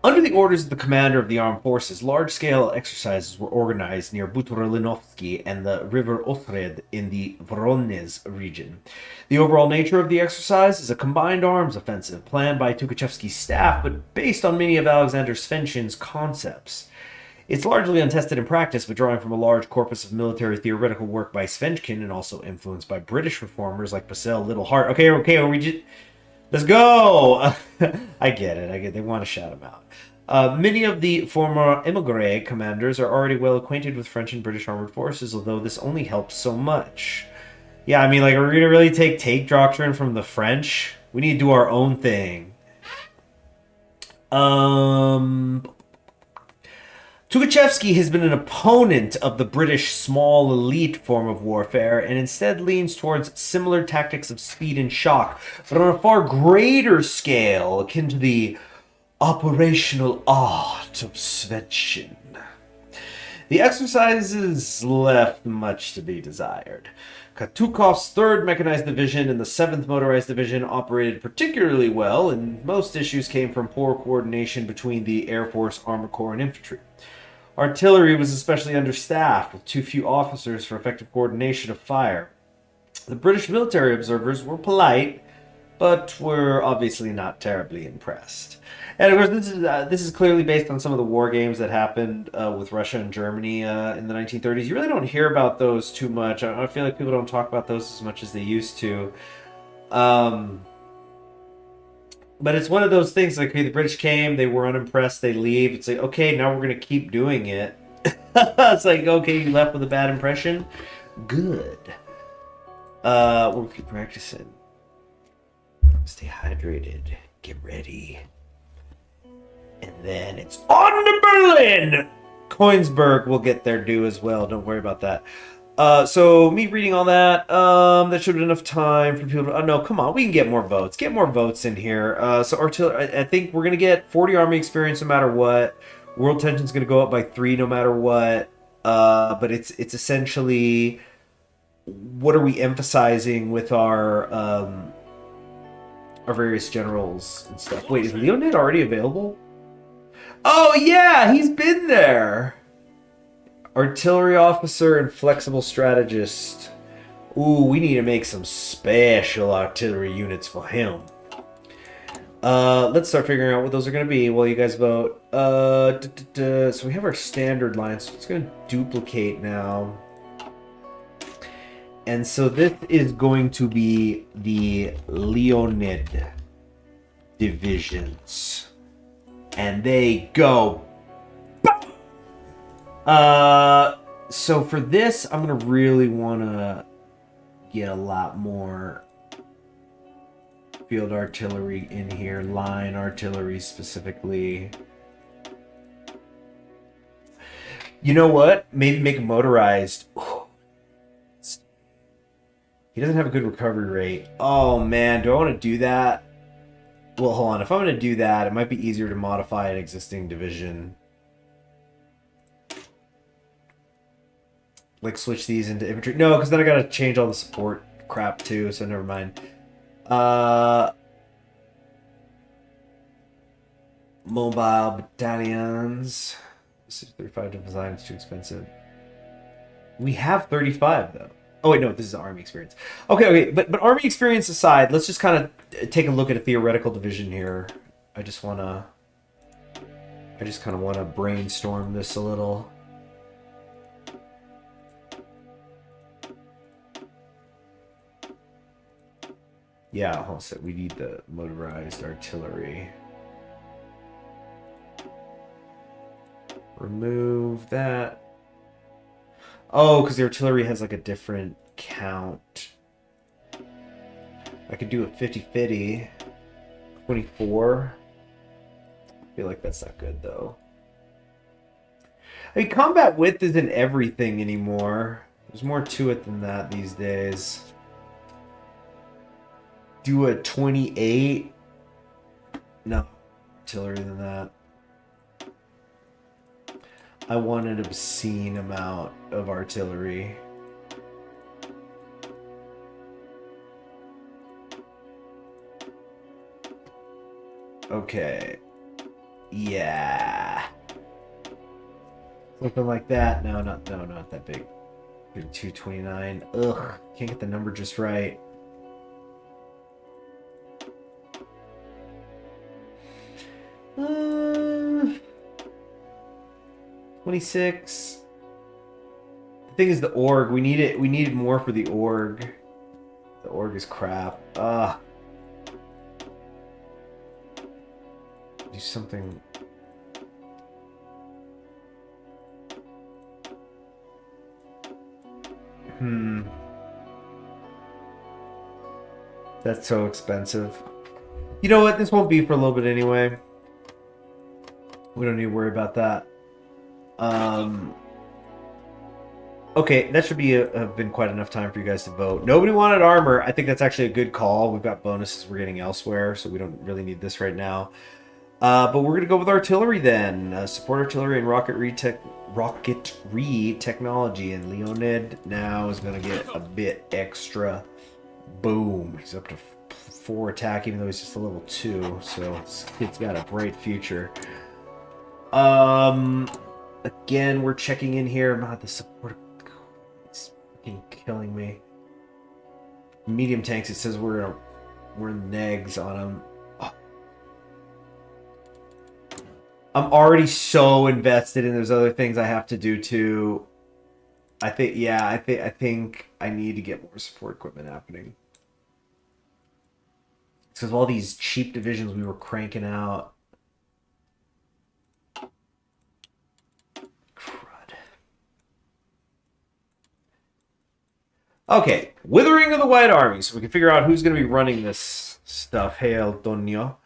Under the orders of the commander of the armed forces, large-scale exercises were organized near Butralinovsky and the river Ostred in the Voronezh region. The overall nature of the exercise is a combined arms offensive planned by Tukhachevsky's staff, but based on many of Alexander Svenshin's concepts. It's largely untested in practice, but drawing from a large corpus of military theoretical work by Svenskin and also influenced by British reformers like Purcell, Little Hart. Okay, are we just... Let's go! I get it. They want to shout him out. Many of the former émigré commanders are already well acquainted with French and British armored forces, although this only helps so much. Yeah, I mean, like, are we going to really take doctrine from the French? We need to do our own thing. Tukhachevsky has been an opponent of the British small elite form of warfare and instead leans towards similar tactics of speed and shock, but on a far greater scale, akin to the operational art of Svenshin. The exercises left much to be desired. Katukov's 3rd Mechanized Division and the 7th Motorized Division operated particularly well, and most issues came from poor coordination between the Air Force, Armor Corps, and infantry. Artillery was especially understaffed, with too few officers for effective coordination of fire. The British military observers were polite, but were obviously not terribly impressed. And of course, this is clearly based on some of the war games that happened with Russia and Germany in the 1930s. You really don't hear about those too much. I feel like people don't talk about those as much as they used to. But it's one of those things, like, okay, the British came, they were unimpressed, they leave. It's like, okay, now we're going to keep doing it. It's like, okay, you left with a bad impression? Good. We'll keep practicing. Stay hydrated. Get ready. And then it's on to Berlin! Koenigsberg will get their due as well. Don't worry about that. So me reading all that, that should have enough time for people to... Oh, no, come on. We can get more votes. Get more votes in here. So artillery, I think we're going to get 40 army experience no matter what. World tension's going to go up by 3 no matter what. But it's essentially... What are we emphasizing with our various generals and stuff? Wait, is Leonid already available? Oh, yeah! He's been there! Artillery officer and flexible strategist. Ooh, we need to make some special artillery units for him. Let's start figuring out what those are going to be while you guys vote. So we have our standard line, so it's going to duplicate now. And so this is going to be the Leonid divisions. And they go... So for this, I'm going to really want to get a lot more field artillery in here. Line artillery specifically. You know what? Maybe make it motorized. He doesn't have a good recovery rate. Oh, man. Do I want to do that? Well, hold on. If I'm going to do that, it might be easier to modify an existing division. Like, switch these into infantry. No, because then I got to change all the support crap, too, so never mind. Mobile battalions. 35 to design is too expensive. We have 35, though. Oh wait, no, this is army experience. Okay, okay, but army experience aside, let's just kind of take a look at a theoretical division here. I just kind of wanna brainstorm this a little. Yeah, hold on a sec. We need the motorized artillery. Remove that. Oh, because the artillery has like a different count. I could do a 50-50. 24. I feel like that's not good though. I mean, combat width isn't everything anymore. There's more to it than that these days. Do a 28. No, artillery than that. I want an obscene amount of artillery. Okay. Yeah. Something like that. No, not that big. 229. Ugh, can't get the number just right. Uh, 26. The thing is the org. We need it. We needed more for the org. The org is crap. Do something. That's so expensive. You know what? This won't be for a little bit anyway. We don't need to worry about that. Okay, that should be have been quite enough time for you guys to vote. Nobody wanted armor. I think that's actually a good call. We've got bonuses we're getting elsewhere, so we don't really need this right now. But we're going to go with artillery then. Support artillery and rocketry technology. And Leonid now is going to get a bit extra. Boom. He's up to 4 attack, even though he's just a level 2. So this kid's got a bright future. Again, we're checking in here about the support. It's fucking killing me. Medium tanks, it says we're negs on them. I'm already so invested in those other things I have to do too. I think I need to get more support equipment happening. It's because of all these cheap divisions we were cranking out. Crud. Okay, Withering of the White Army, so we can figure out who's going to be running this stuff. Hail, Donio.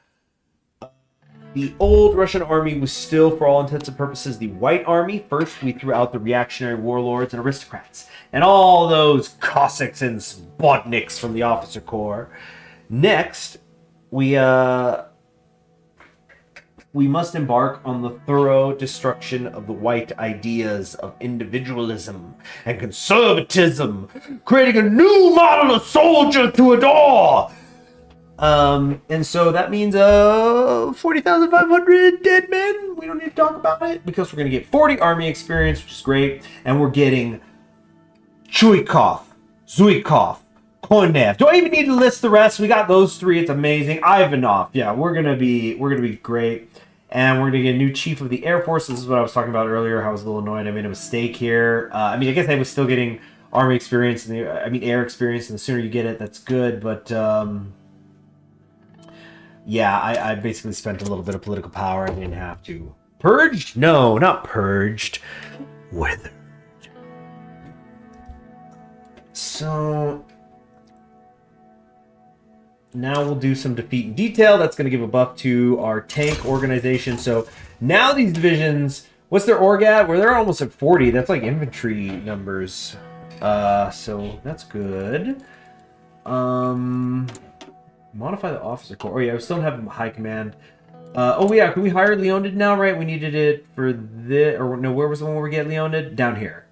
The old Russian army was still, for all intents and purposes, the White Army. First, we threw out the reactionary warlords and aristocrats, and all those Cossacks and Spotniks from the officer corps. Next, we must embark on the thorough destruction of the white ideas of individualism and conservatism, creating a new model of soldier to adore. And so that means 40,500 dead men. We don't need to talk about it because we're going to get 40 army experience, which is great, and we're getting Chuikov, Zuikov, Konev. Do I even need to list the rest? We got those 3. It's amazing. Ivanov. Yeah, we're gonna be great, and we're gonna get a new chief of the Air Force. This is what I was talking about earlier. How I was a little annoyed. I made a mistake here. I mean, I guess I was still getting army experience and air experience, and the sooner you get it, that's good. But yeah, I basically spent a little bit of political power. I didn't have to. Purged? No, not purged. Withered. So now we'll do some defeat in detail. That's going to give a buff to our tank organization. So now these divisions, what's their org at? Well, they're almost at 40. That's like infantry numbers. So that's good. Modify the officer corps. Oh yeah, we still don't have high command. Oh yeah, can we hire Leonid now, right? We needed it for this, or no, where was the one where we get Leonid? Down here.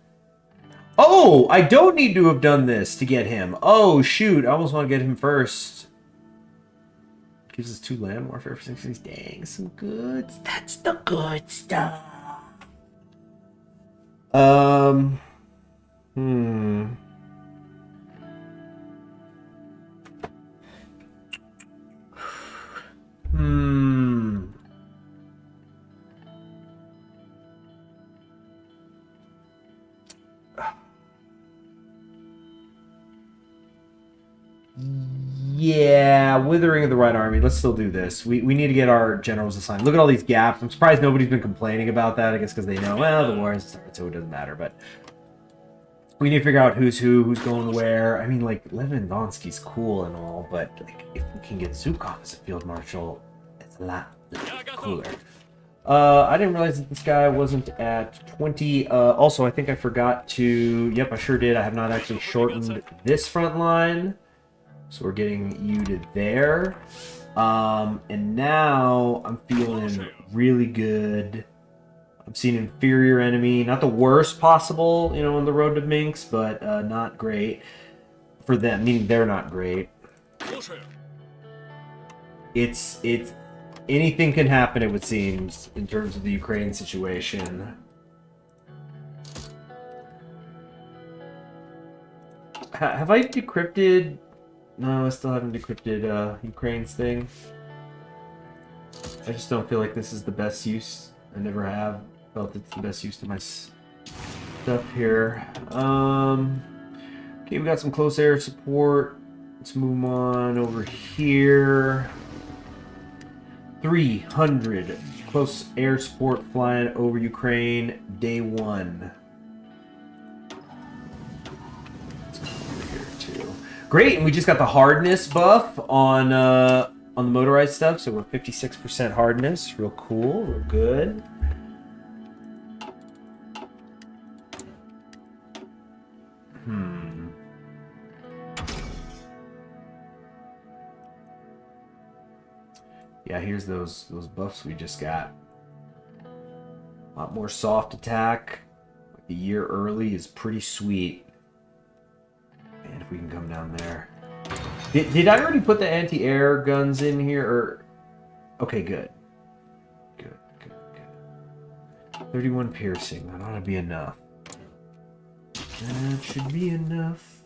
Oh, I don't need to have done this to get him. Oh shoot, I almost want to get him first. Gives us 2 land warfare for 6. Dang, some goods. That's the good stuff. Yeah, withering of the Red Army. Let's still do this. We need to get our generals assigned. Look at all these gaps. I'm surprised nobody's been complaining about that. I guess because they know, well, the war has started, so it doesn't matter. But we need to figure out who's who, who's going where. I mean, like, Levin-Donsky's cool and all, but like, if we can get Zukov as a field marshal, it's a lot cooler. I didn't realize that this guy wasn't at 20. Also, I think I forgot to... Yep, I sure did. I have not actually shortened this front line. So we're getting you to there. And now I'm feeling really good. I'm seeing inferior enemy. Not the worst possible, you know, on the road to Minsk, but not great for them, meaning they're not great. It's anything can happen, it would seem, in terms of the Ukraine situation. Have I decrypted? No, I still haven't decrypted Ukraine's thing. I just don't feel like this is the best use. I never have felt it's the best use to my stuff here. Okay, we got some close air support. Let's move on over here. 300 close air support flying over Ukraine, day 1. Great, and we just got the hardness buff on the motorized stuff, so we're 56% hardness. Real cool, real good. Yeah, here's those buffs we just got. A lot more soft attack. Like a year early is pretty sweet. And if we can come down there. Did I already put the anti-air guns in here? Or okay, good. Good. 31 piercing. That ought to be enough. That should be enough.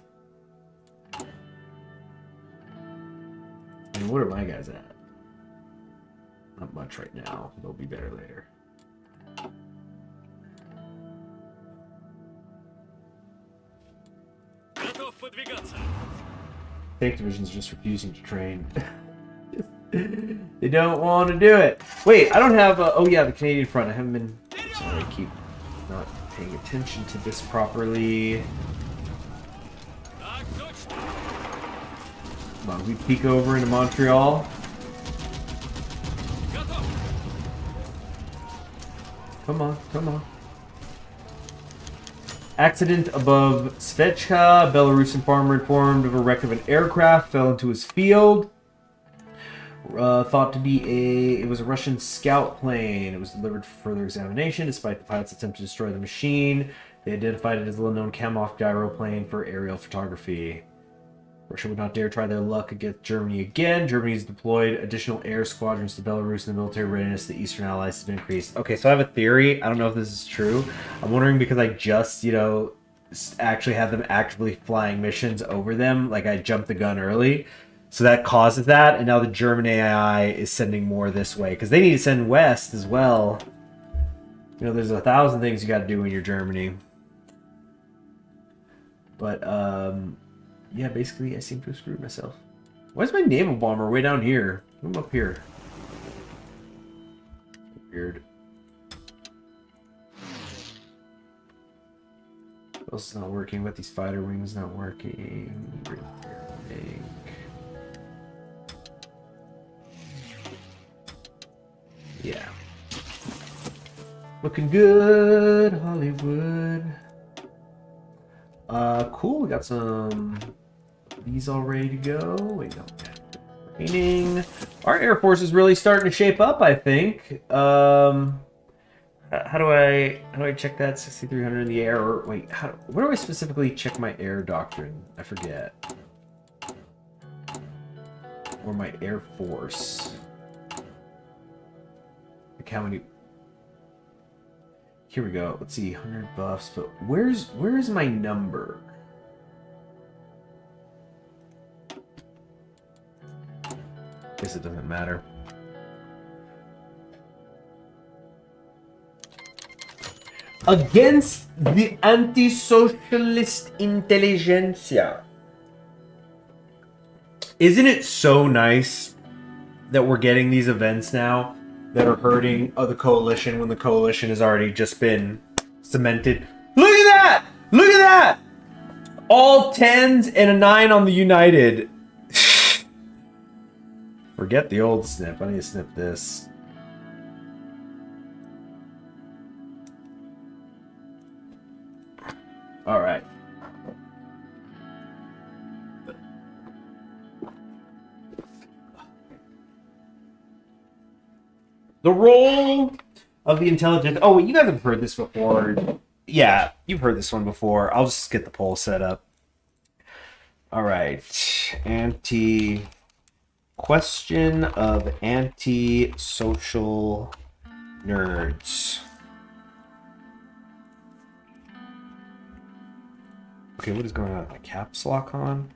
And what are my guys at? Not much right now. They'll be better later. Tank division's just refusing to train. They don't want to do it. Wait, I don't have. Oh yeah, the Canadian front. I haven't been. Sorry, I keep not paying attention to this properly. Come on, we peek over into Montreal. Come on, come on. Accident above Svechka. Belarusian farmer informed of a wreck of an aircraft. Fell into his field. Thought to be it was a Russian scout plane. It was delivered for further examination. Despite the pilot's attempt to destroy the machine, they identified it as a little-known Kamov gyroplane for aerial photography. Russia would not dare try their luck against Germany again. Germany has deployed additional air squadrons to Belarus, and the military readiness of the Eastern Allies has been increased. Okay, so I have a theory. I don't know if this is true. I'm wondering because I just, you know, actually have them actively flying missions over them. Like I jumped the gun early. So that causes that, and now the German AI is sending more this way. Because they need to send west as well. You know, there's 1,000 things you got to do when you're Germany. But, yeah, basically, I seem to have screwed myself. Why is my naval bomber way down here? I'm up here. Weird. What else is not working? But these fighter wings not working. Yeah. Looking good, Hollywood. Cool. We got some these all ready to go. Wait, no. Training. Our Air Force is really starting to shape up, I think. How do I check that 6,300 in the air? Or wait, where do I specifically check my air doctrine? I forget. Or my Air Force. Like how many? Here we go. Let's see, 100 buffs. But where's my number? Guess it doesn't matter. against the anti-socialist intelligentsia. Isn't it so nice that we're getting these events now that are hurting the coalition when the coalition has already just been cemented? Look at that! Look at that! All 10s and a 9 on the United. Forget the old snip. I need to snip this. All right. The role of the intelligence. Oh, you guys have heard this before. Yeah, you've heard this one before. I'll just get the poll set up. All right. Question of anti-social nerds. Okay, what is going on? My caps lock on?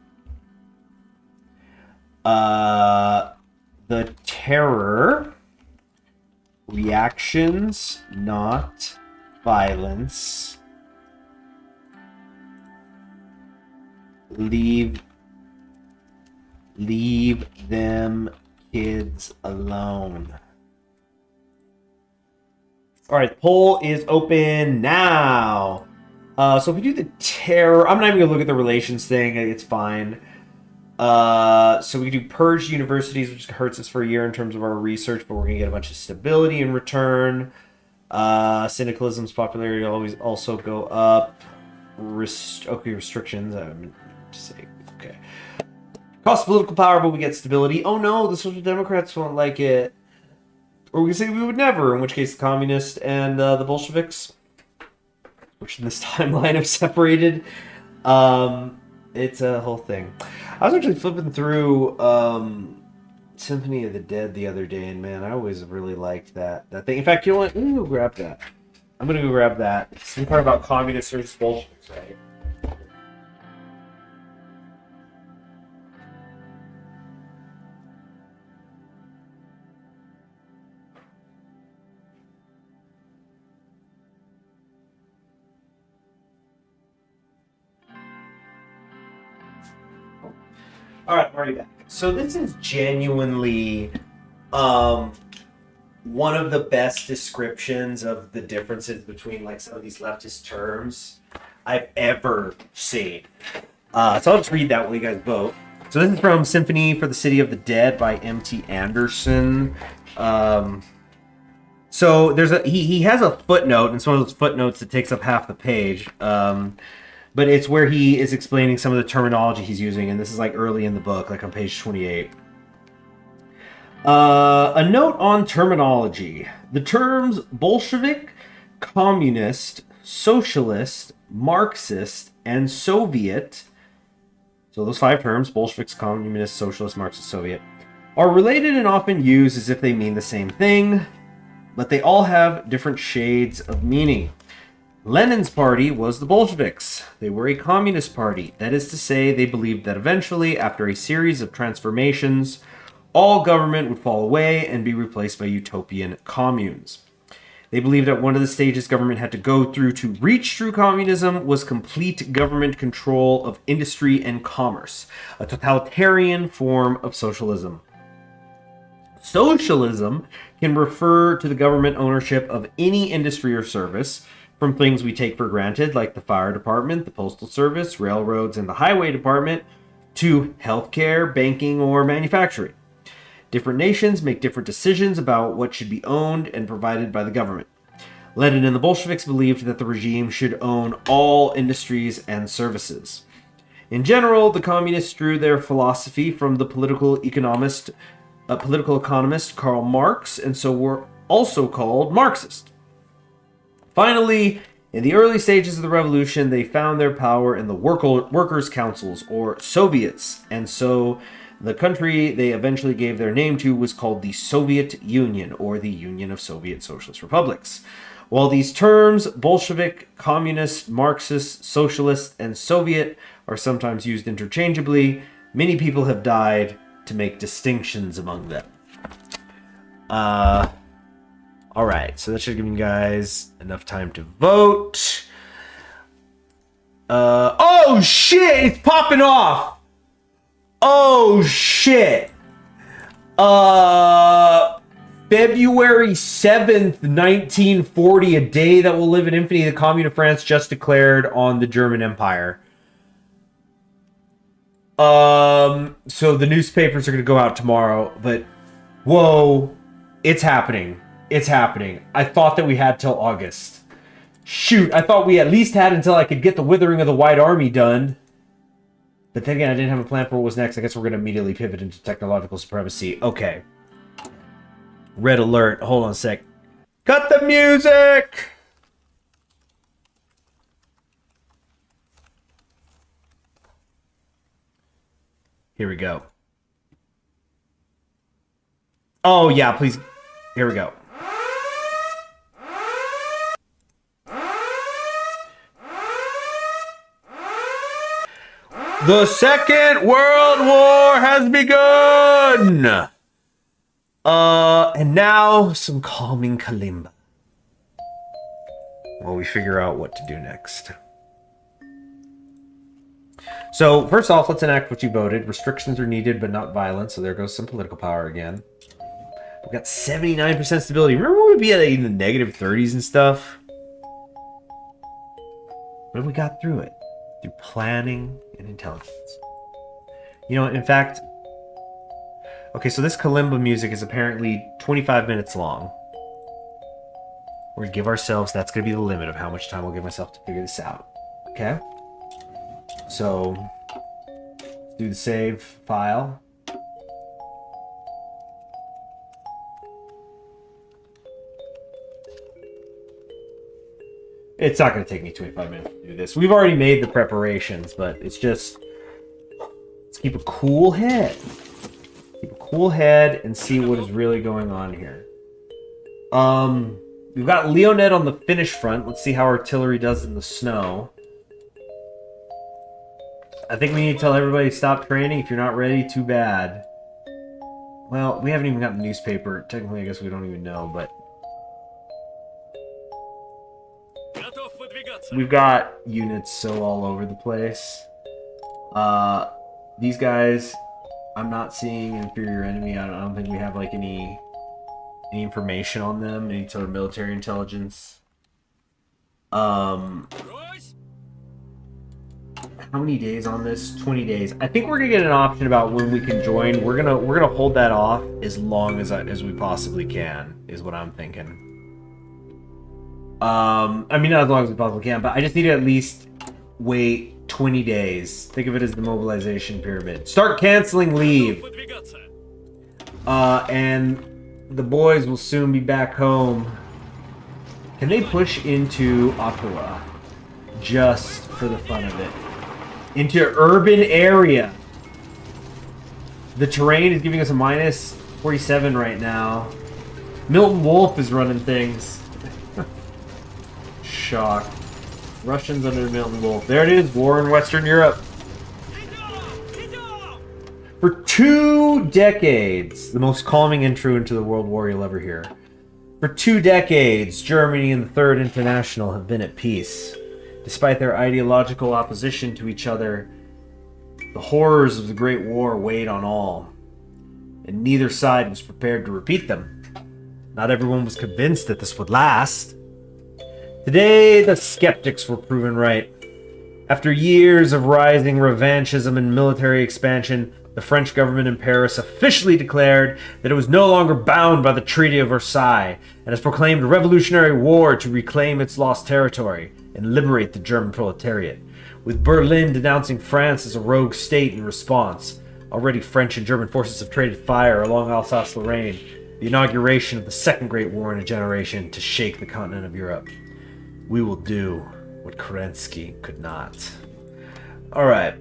The terror. Reactions, not violence. Leave them kids alone. All right, poll is open now. So if we do the terror, I'm not even gonna look at the relations thing. It's fine. So we can do purge universities, which hurts us for a year in terms of our research, but we're gonna get a bunch of stability in return. Syndicalism's popularity will always also go up. Restrictions. I meant to say okay. Cost political power, but we get stability. Oh no, the Social Democrats won't like it. Or we can say we would never, in which case the Communists and the Bolsheviks, which in this timeline have separated. It's a whole thing. I was actually flipping through Symphony of the Dead the other day, and man, I always really liked that thing. In fact, you know what? Let me go grab that. I'm gonna go grab that. Some part about communists versus Bolsheviks, right? All right, I'm already back. So this is genuinely one of the best descriptions of the differences between like some of these leftist terms I've ever seen. So I'll just read that while you guys vote. So this is from Symphony for the City of the Dead by M.T. Anderson. So there's he has a footnote, and it's one of those footnotes that takes up half the page. But it's where he is explaining some of the terminology he's using, and this is like early in the book, like on page 28. A note on terminology. The terms Bolshevik, Communist, Socialist, Marxist, and Soviet, so those 5 terms, Bolsheviks, Communist, Socialist, Marxist, Soviet, are related and often used as if they mean the same thing, but they all have different shades of meaning. Lenin's party was the Bolsheviks. They were a communist party. That is to say, they believed that eventually, after a series of transformations, all government would fall away and be replaced by utopian communes. They believed that one of the stages government had to go through to reach true communism was complete government control of industry and commerce, a totalitarian form of socialism. Socialism can refer to the government ownership of any industry or service, from things we take for granted, like the fire department, the postal service, railroads, and the highway department, to healthcare, banking, or manufacturing. Different nations make different decisions about what should be owned and provided by the government. Lenin and the Bolsheviks believed that the regime should own all industries and services. In general, the communists drew their philosophy from the political economist Karl Marx, and so were also called Marxist. Finally, in the early stages of the revolution, they found their power in the workers' councils, or Soviets, and so the country they eventually gave their name to was called the Soviet Union, or the Union of Soviet Socialist Republics. While these terms, Bolshevik, Communist, Marxist, Socialist, and Soviet, are sometimes used interchangeably, many people have died to make distinctions among them. All right, so that should give you guys enough time to vote. Oh shit, it's popping off. Oh shit. February 7th, 1940, a day that will live in infamy. The Commune of France just declared on the German Empire. So the newspapers are going to go out tomorrow, but whoa, it's happening. It's happening. I thought that we had till August. Shoot, I thought we at least had until I could get the Withering of the White Army done. But then again, I didn't have a plan for what was next. I guess we're going to immediately pivot into technological supremacy. Okay. Red alert. Hold on a sec. Cut the music! Here we go. Oh, yeah, please. Here we go. The Second World War has begun! And now some calming kalimba. While we figure out what to do next. So, first off, let's enact what you voted. Restrictions are needed, but not violence. So there goes some political power again. We got 79% stability. Remember when we'd be at in the negative 30s and stuff? But we got through it. Through planning and intelligence. You know, in fact... Okay, so this kalimba music is apparently 25 minutes long. We're going to give ourselves... That's going to be the limit of how much time I'll give myself to figure this out. Okay? So... do the save file. It's not going to take me 25 minutes to do this. We've already made the preparations, but it's just... Let's keep a cool head. Keep a cool head and see what is really going on here. We've got Leonette on the Finnish front. Let's see how artillery does in the snow. I think we need to tell everybody to stop training. If you're not ready, too bad. Well, we haven't even got the newspaper. Technically, I guess we don't even know, but... We've got units so all over the place. These guys, I'm not seeing inferior enemy. I don't think we have like any information on them, any sort of military intelligence. How many days on this? 20 days. I think we're gonna get an option about when we can join. We're gonna hold that off as long as we possibly can, is what I'm thinking. I mean, not as long as we possibly can, but I just need to at least wait 20 days. Think of it as the mobilization pyramid. Start canceling leave. And the boys will soon be back home. Can they push into Ottawa? Just for the fun of it. Into urban area. The terrain is giving us a minus 47 right now. Milton Wolfe is running things. Shock. Russians under Milton Wolfe. There it is. War in Western Europe. For 2 decades, the most calming intro into the World War you'll ever hear. For 2 decades, Germany and the Third International have been at peace. Despite their ideological opposition to each other, the horrors of the Great War weighed on all, and neither side was prepared to repeat them. Not everyone was convinced that this would last. Today, the skeptics were proven right. After years of rising revanchism and military expansion, the French government in Paris officially declared that it was no longer bound by the Treaty of Versailles and has proclaimed a revolutionary war to reclaim its lost territory and liberate the German proletariat, with Berlin denouncing France as a rogue state in response. Already French and German forces have traded fire along Alsace-Lorraine, the inauguration of the Second Great War in a generation to shake the continent of Europe. We will do what Kerensky could not. Alright.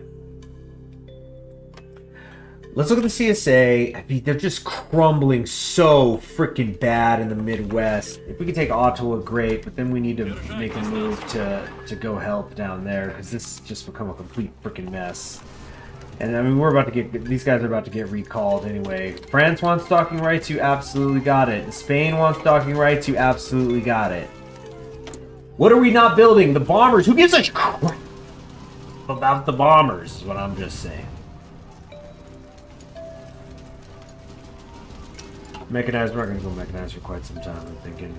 Let's look at the CSA. I mean, they're just crumbling so freaking bad in the Midwest. If we could take Ottawa, great, but then we need to make a move to go help down there, because this has just become a complete freaking mess. And I mean, we're about to get, these guys are about to get recalled anyway. France wants docking rights, you absolutely got it. Spain wants docking rights, you absolutely got it. What are we not building? The bombers. Who gives a crap about the bombers is what I'm just saying. Mechanized, we're not going to go mechanized for quite some time, I'm thinking.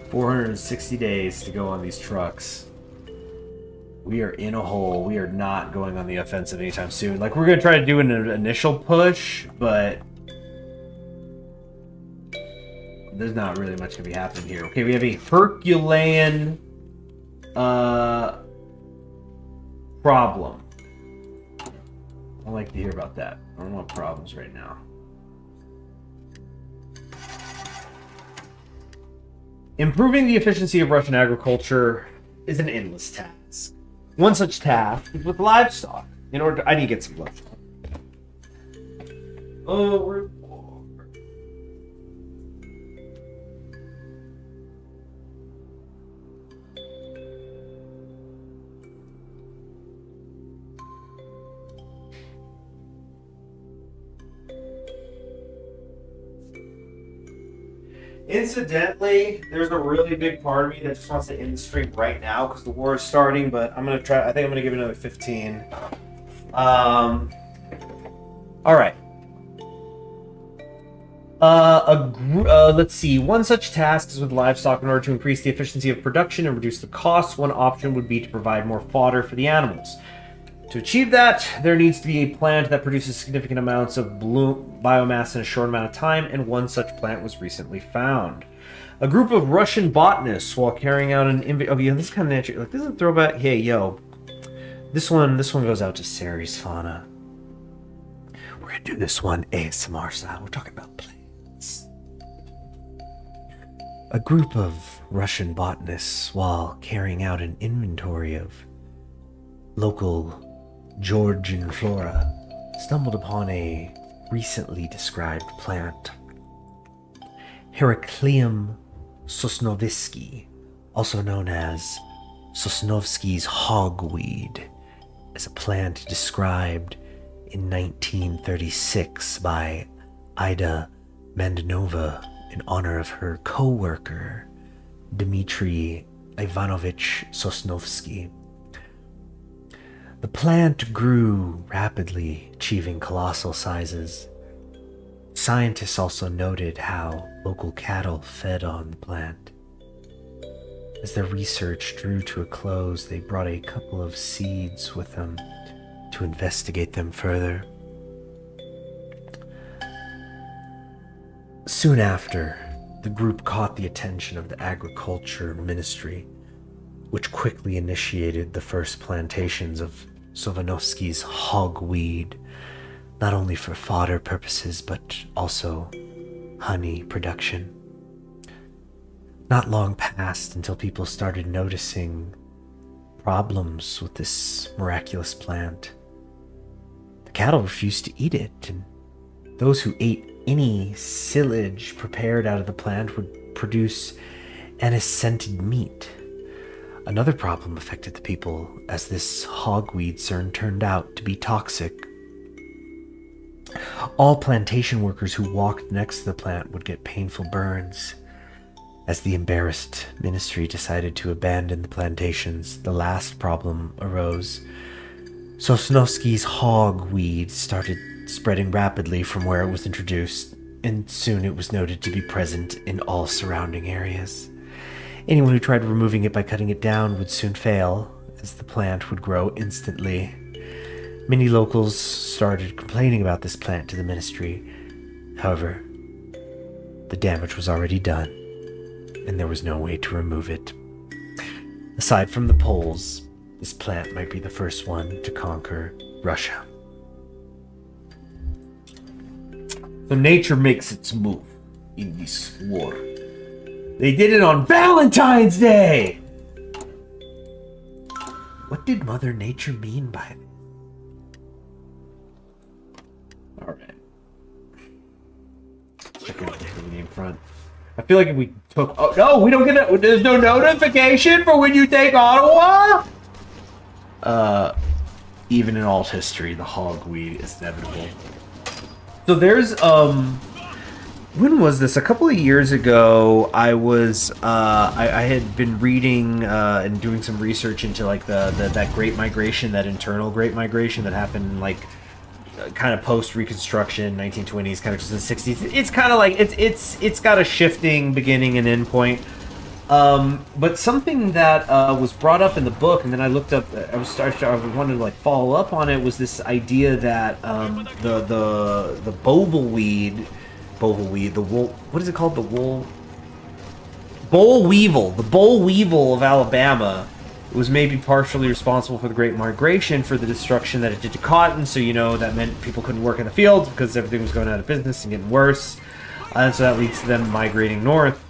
460 days to go on these trucks. We are in a hole. We are not going on the offensive anytime soon. Like, we're going to try to do an initial push, but there's not really much going to be happening here. Okay, we have a Herculean problem. I'd like to hear about that. I don't want problems right now. Improving the efficiency of Russian agriculture is an endless task. One such task is with livestock. In order to, I need to get some livestock. Oh, we're... Incidentally, there's a really big part of me that just wants to end the stream right now because the war is starting, but I'm going to try, I think I'm going to give it another 15. All right. Let's see. One such task is with livestock. In order to increase the efficiency of production and reduce the costs, one option would be to provide more fodder for the animals. To achieve that, there needs to be a plant that produces significant amounts of biomass in a short amount of time, and one such plant was recently found. A group of Russian botanists, while carrying out an oh yeah, this is kind of natural. Like, this is a throwback. Hey, yo, this one goes out to Ceres Fauna. We're gonna do this one ASMR style. We're talking about plants. A group of Russian botanists, while carrying out an inventory of local Georgian flora, stumbled upon a recently described plant, Heracleum sosnovisky, also known as Sosnovsky's hogweed, as a plant described in 1936 by Ida Mandanova in honor of her co-worker, Dmitry Ivanovich Sosnovsky. The plant grew rapidly, achieving colossal sizes. Scientists also noted how local cattle fed on the plant. As their research drew to a close, they brought a couple of seeds with them to investigate them further. Soon after, the group caught the attention of the Agriculture Ministry, which quickly initiated the first plantations of Sovanovsky's hogweed, not only for fodder purposes, but also honey production. Not long passed until people started noticing problems with this miraculous plant. The cattle refused to eat it, and those who ate any silage prepared out of the plant would produce anise-scented meat. Another problem affected the people, as this hogweed soon turned out to be toxic. All plantation workers who walked next to the plant would get painful burns. As the embarrassed ministry decided to abandon the plantations, the last problem arose. Sosnovsky's hogweed started spreading rapidly from where it was introduced, and soon it was noted to be present in all surrounding areas. Anyone who tried removing it by cutting it down would soon fail, as the plant would grow instantly. Many locals started complaining about this plant to the ministry. However, the damage was already done, and there was no way to remove it. Aside from the Poles, this plant might be the first one to conquer Russia. So nature makes its move in this war. They did it on Valentine's Day! What did Mother Nature mean by it? Alright. Check out the in front. I feel like if we took... Oh, no, we don't get it. There's no notification for when you take Ottawa? Even in alt history, the hogweed is inevitable. So there's when was this? A couple of years ago, I was I had been reading and doing some research into like that Great Migration, that internal Great Migration that happened like kind of post Reconstruction, 1920s, kind of just the 60s. It's kind of like it's got a shifting beginning and end point. But something that was brought up in the book, and then I looked up, I wanted to like follow up on it, was this idea that the bollweed, the wool, what is it called? The boll weevil of Alabama was maybe partially responsible for the Great Migration, for the destruction that it did to cotton. So, you know, that meant people couldn't work in the fields because everything was going out of business and getting worse. And so that leads to them migrating north.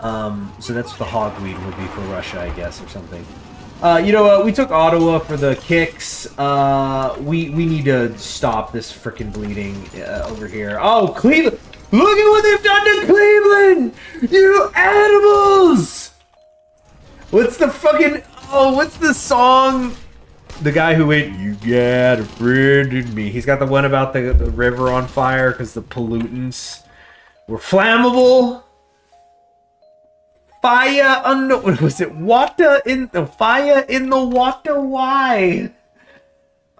So that's what the hogweed would be for Russia, I guess, or something. You know, we took Ottawa for the kicks. We need to stop this frickin' bleeding over here. Oh, Cleveland! Look at what they've done to Cleveland! You animals! What's the fucking... Oh, what's the song? The guy who went, "You got a friend in me." He's got the one about the river on fire because the pollutants were flammable. Fire under... What was it? Water in the... Fire in the water. Why?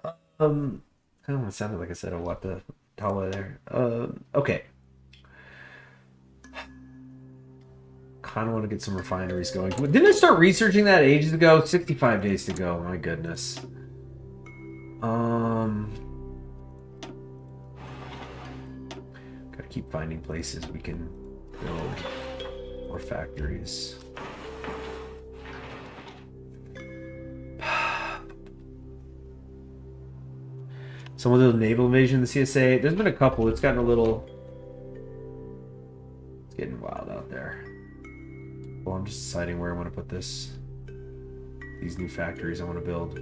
I don't know. It sounded like I said a water tower there. Okay. Kind of want to get some refineries going. Didn't I start researching that ages ago? 65 days to go. My goodness. Gotta keep finding places we can build more factories. Some of the naval invasion of the CSA. There's been a couple. It's gotten a little... It's getting wild out there. Well, I'm just deciding where I want to put this. These new factories I want to build.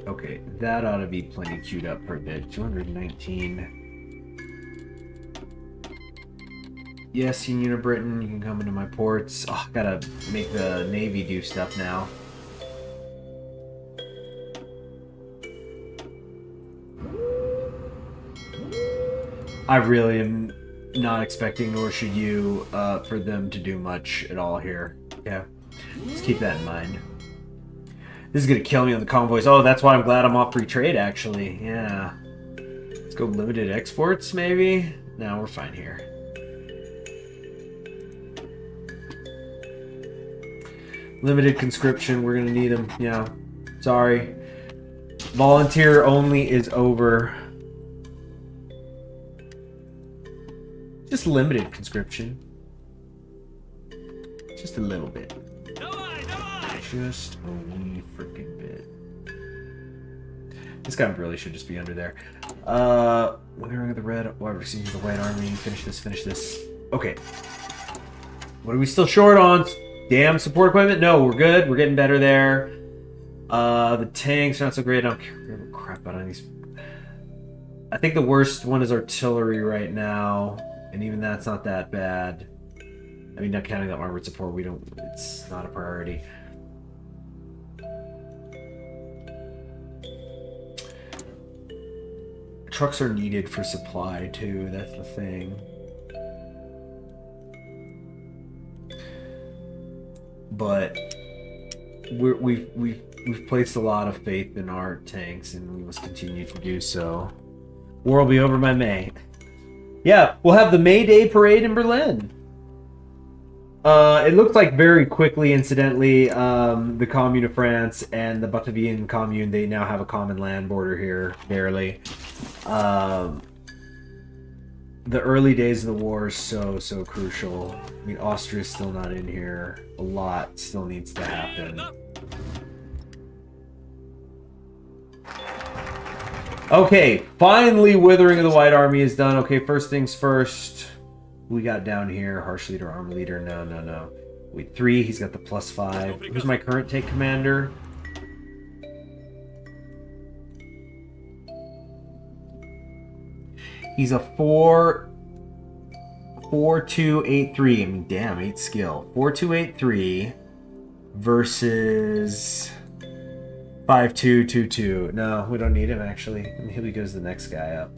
Okay, that ought to be plenty queued up for a bit. 219. Yes, Union of Britain, you can come into my ports. Oh, gotta make the Navy do stuff now. I really am not expecting, nor should you, for them to do much at all here. Yeah, just keep that in mind. This is gonna kill me on the convoys. Oh, that's why I'm glad I'm off free trade, actually. Yeah. Let's go limited exports, maybe? No, we're fine here. Limited conscription, we're gonna need them. Yeah. Sorry. Volunteer only is over. Just limited conscription. Just a little bit. Just a wee freaking bit. This guy really should just be under there. Weathering of the red, wide receiving the white army. Finish this. Okay. What are we still short on? Damn support equipment? No, we're good. We're getting better there. The tanks are not so great. I don't care crap about these. I think the worst one is artillery right now, and even that's not that bad. I mean, not counting the armored support, it's not a priority. Trucks are needed for supply too, that's the thing. But we've placed a lot of faith in our tanks, and we must continue to do so. War will be over by May. Yeah, we'll have the May Day parade in Berlin. It looks like very quickly, incidentally, the Commune of France and the Batavian Commune, they now have a common land border here, barely. The early days of the war is so crucial. I mean, Austria's still not in here. A lot still needs to happen. Okay, finally Withering of the White Army is done. Okay, first things first. We got down here, Harsh Leader, Armor Leader. No. Wait, 3. He's got the +5. Who's my current take commander? He's a 4-2-8-3. I mean, damn, 8 skill. 4-2-8-3 versus 5-2-2-2. No, we don't need him actually. I mean, he goes the next guy up.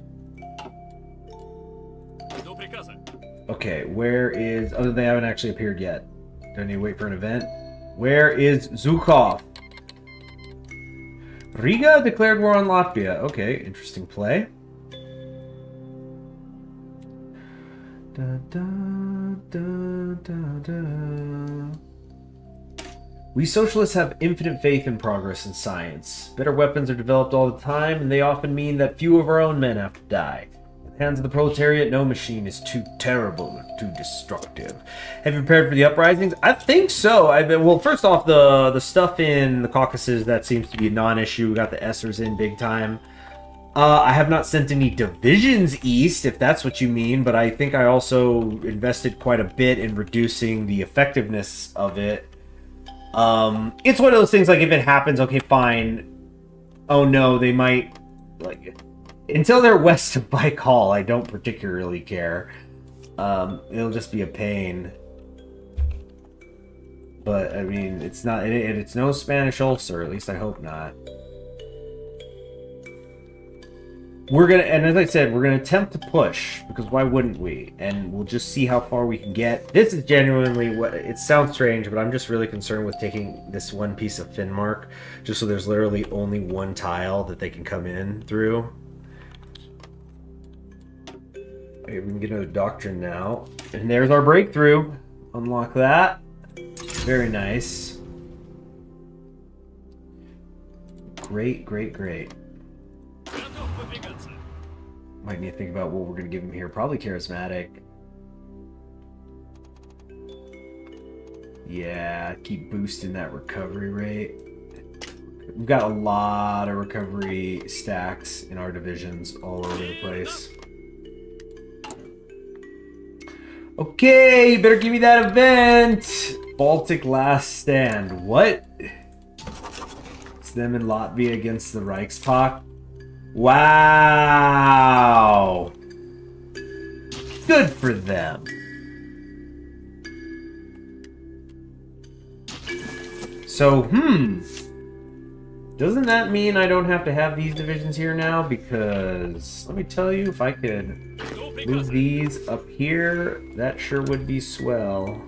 Okay, where is... Oh, they haven't actually appeared yet. Don't need to wait for an event. Where is Zhukov? Riga declared war on Latvia. Okay, interesting play. Da, da, da, da, da. We socialists have infinite faith in progress and science. Better weapons are developed all the time, and they often mean that few of our own men have to die. In the hands of the proletariat, no machine is too terrible or too destructive. Have you prepared for the uprisings? I think so. Well, first off, the stuff in the Caucasus, that seems to be a non-issue. We got the Essers in big time. I have not sent any divisions east, if that's what you mean, but I think I also invested quite a bit in reducing the effectiveness of it. It's one of those things, like, if it happens, okay, fine. Oh no, they might, like, until they're west of Baikal, I don't particularly care. It'll just be a pain. But, I mean, it's not, it's no Spanish ulcer, at least I hope not. We're gonna, and as I said, we're gonna attempt to push, because why wouldn't we? And we'll just see how far we can get. This is genuinely what, it sounds strange, but I'm just really concerned with taking this one piece of Finnmark, just so there's literally only one tile that they can come in through. Okay, we can get another doctrine now. And there's our breakthrough. Unlock that. Very nice. Great, great, great. Might need to think about what we're going to give him here. Probably charismatic. Yeah, keep boosting that recovery rate. We've got a lot of recovery stacks in our divisions all over the place. Okay, you better give me that event. Baltic Last Stand. What? It's them in Latvia against the Reichspakt. Wow. Good for them. So, doesn't that mean I don't have to have these divisions here now? Because, let me tell you, if I could move these up here, that sure would be swell.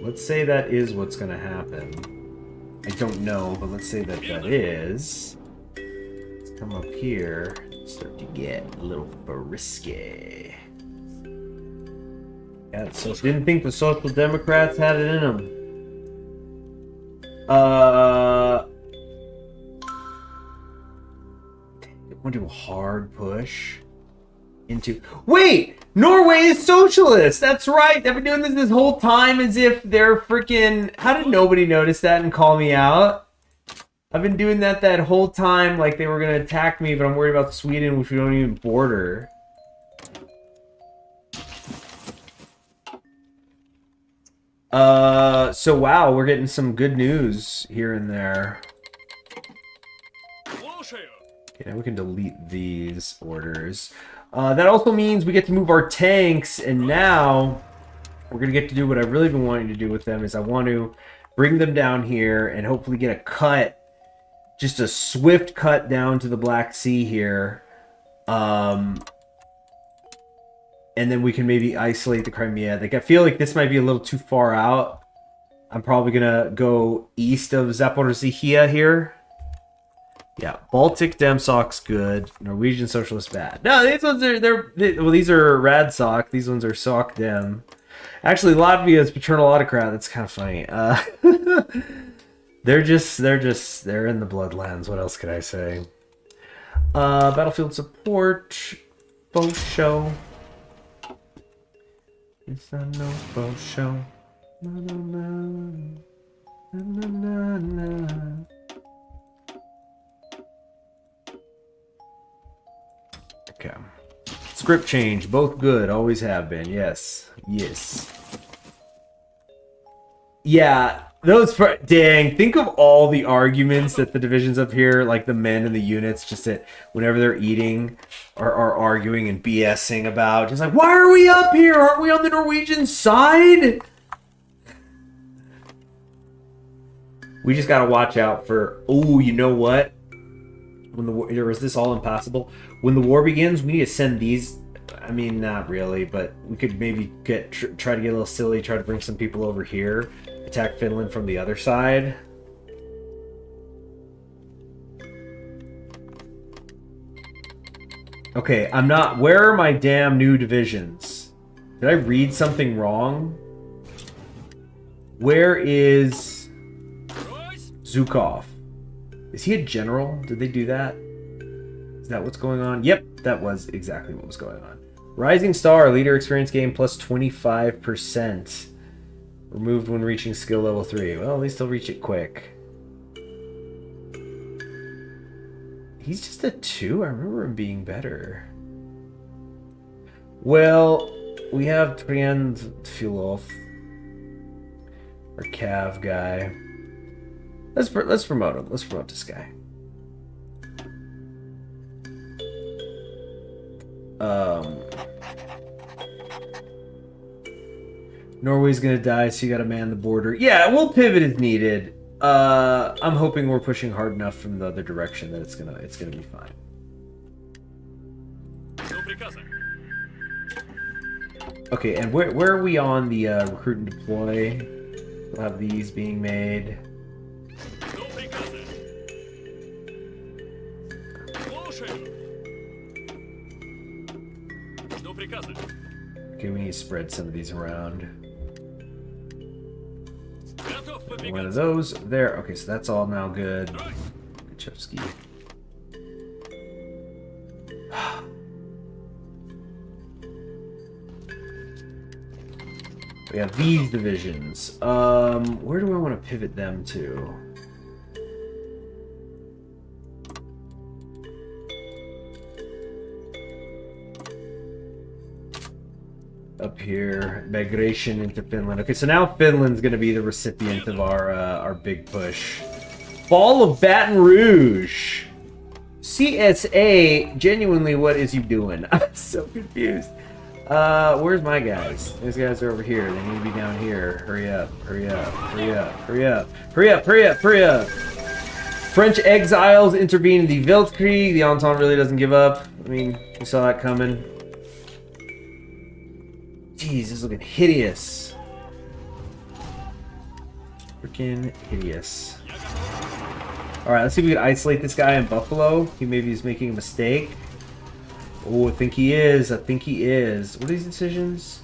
Let's say that is what's going to happen. I don't know, but let's say that that is. Let's come up here and start to get a little risky. Yeah, so didn't think the Social Democrats had it in them. I want to do a hard push into... Wait! Norway is socialist! That's right! They've been doing this whole time as if they're freaking... How did nobody notice that and call me out? I've been doing that whole time like they were going to attack me, but I'm worried about Sweden, which we don't even border. So wow, we're getting some good news here and there. Okay, now we can delete these orders. That also means we get to move our tanks, and now we're going to get to do what I've really been wanting to do with them, is I want to bring them down here and hopefully get a cut, just a swift cut down to the Black Sea here. And then we can maybe isolate the Crimea. Like, I feel like this might be a little too far out. I'm probably going to go east of Zaporizhia here. Yeah, Baltic Demsok's good. Norwegian Socialist bad. No, these ones are, well, these are Radsock. These ones are Sock Dem. Actually, Latvia is Paternal Autocrat. That's kind of funny. They're in the Bloodlands. What else could I say? Battlefield support. Faux show. It's not no faux show. Na, na, na. Na, na, na, na. Okay. Script change, both good, always have been. Yes, yes. Yeah, dang. Think of all the arguments that the divisions up here, like the men and the units, just that whenever they're eating, are arguing and BSing about. Just like, why are we up here? Aren't we on the Norwegian side? We just gotta watch out for. Oh, you know what? When the war, or is this all impossible? When the war begins, we need to send these. I mean, not really, but we could maybe try to get a little silly, try to bring some people over here, attack Finland from the other side. Okay, I'm not. Where are my damn new divisions? Did I read something wrong? Where is Zhukov? Is he a general? Did they do that? Is that what's going on? Yep, that was exactly what was going on. Rising Star, leader experience gain plus 25%. Removed when reaching skill level 3. Well, at least they'll reach it quick. He's just a 2? I remember him being better. Well, we have Triand Filov. Our Cav guy. Let's promote him. Let's promote this guy. Norway's gonna die, so you gotta man the border. Yeah, we'll pivot as needed. I'm hoping we're pushing hard enough from the other direction that it's gonna be fine. Okay, and where are we on the recruit and deploy? We'll have these being made. Okay, we need to spread some of these around. One of those there. Okay, so that's all now good. CHG. We have these divisions. Where do I want to pivot them to? Up here, migration into Finland. Okay, so now Finland's going to be the recipient of our big push. Fall of Baton Rouge. CSA, genuinely, what is you doing? I'm so confused. Where's my guys? These guys are over here. They need to be down here. Hurry up, hurry up, hurry up, hurry up, hurry up, hurry up, hurry up. French exiles intervene in the Weltkrieg. The Entente really doesn't give up. I mean, we saw that coming. Jeez, this is looking hideous. Freaking hideous. Alright, let's see if we can isolate this guy in Buffalo. He maybe is making a mistake. Oh, I think he is. I think he is. What are these decisions?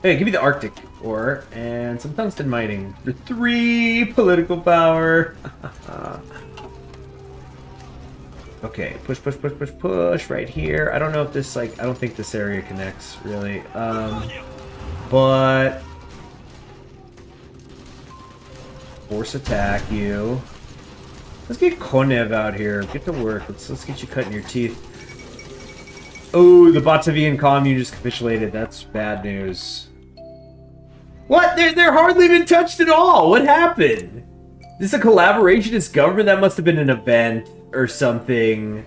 Hey, give me the Arctic ore and some tungsten mining. The 3 political power. Okay, push, push, push, push, push right here. I don't know if this, like, I don't think this area connects, really. But... Force attack you. Let's get Konev out here. Get to work. Let's get you cutting your teeth. Oh, the Batavian commune just capitulated. That's bad news. What? They're hardly been touched at all. What happened? Is this a collaborationist government? That must have been an event or something.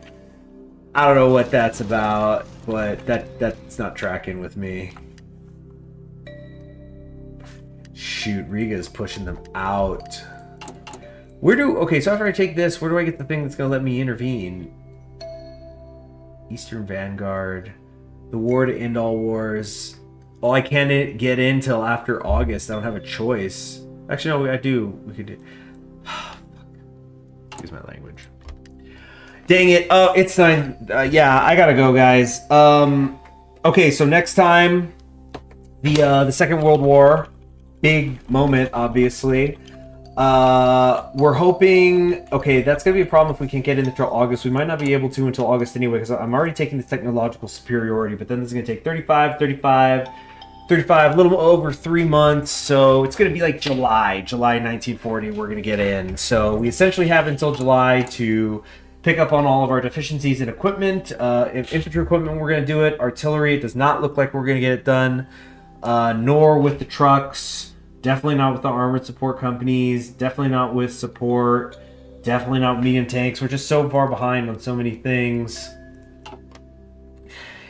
I don't know what that's about, but that's not tracking with me. Shoot, Riga's pushing them out. Okay, so after I take this, where do I get the thing that's gonna let me intervene? Eastern Vanguard. The war to end all wars. Oh, I can't get in till after August. I don't have a choice. Actually, no, I do. We could do... Excuse my language. Dang it. Oh, it's 9. Yeah, I gotta go, guys. Okay, so next time, the Second World War. Big moment, obviously. We're hoping... Okay, that's gonna be a problem if we can't get in until August. We might not be able to until August anyway, because I'm already taking the technological superiority, but then this is gonna take 35, a little over 3 months, so it's gonna be like July 1940 we're gonna get in. So we essentially have until July to pick up on all of our deficiencies in equipment. Infantry equipment, we're going to do it. Artillery, it does not look like we're going to get it done. Nor with the trucks. Definitely not with the armored support companies. Definitely not with support. Definitely not with medium tanks. We're just so far behind on so many things.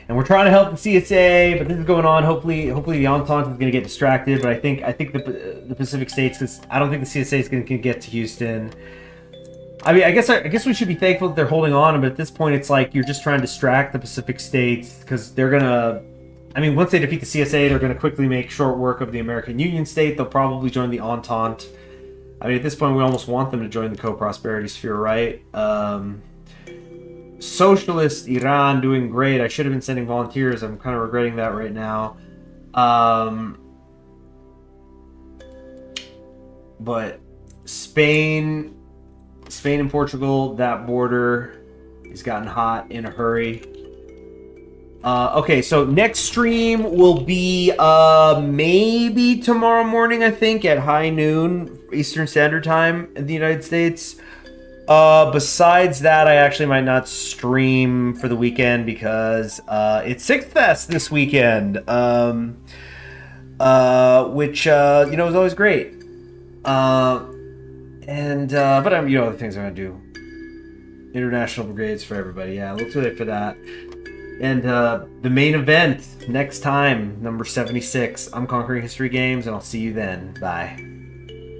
And we're trying to help the CSA, but this is going on. Hopefully the Entente is going to get distracted. But I think the Pacific States, because I don't think the CSA is going to get to Houston. I mean, I guess we should be thankful that they're holding on. But at this point, it's like you're just trying to distract the Pacific States because they're gonna. I mean, once they defeat the CSA, they're going to quickly make short work of the American Union State. They'll probably join the Entente. I mean, at this point, we almost want them to join the co-prosperity sphere, right? Socialist Iran doing great. I should have been sending volunteers. I'm kind of regretting that right now. But Spain and Portugal, that border has gotten hot in a hurry. Okay, so next stream will be maybe tomorrow morning, I think, at high noon Eastern Standard Time in the United States. Besides that, I actually might not stream for the weekend because it's Sixth Fest this weekend, which you know, is always great. But I'm, you know, other things I'm gonna do. International brigades for everybody. Yeah, look to it for that. And the main event next time, number 76. I'm Conquering History Games, and I'll see you then. Bye.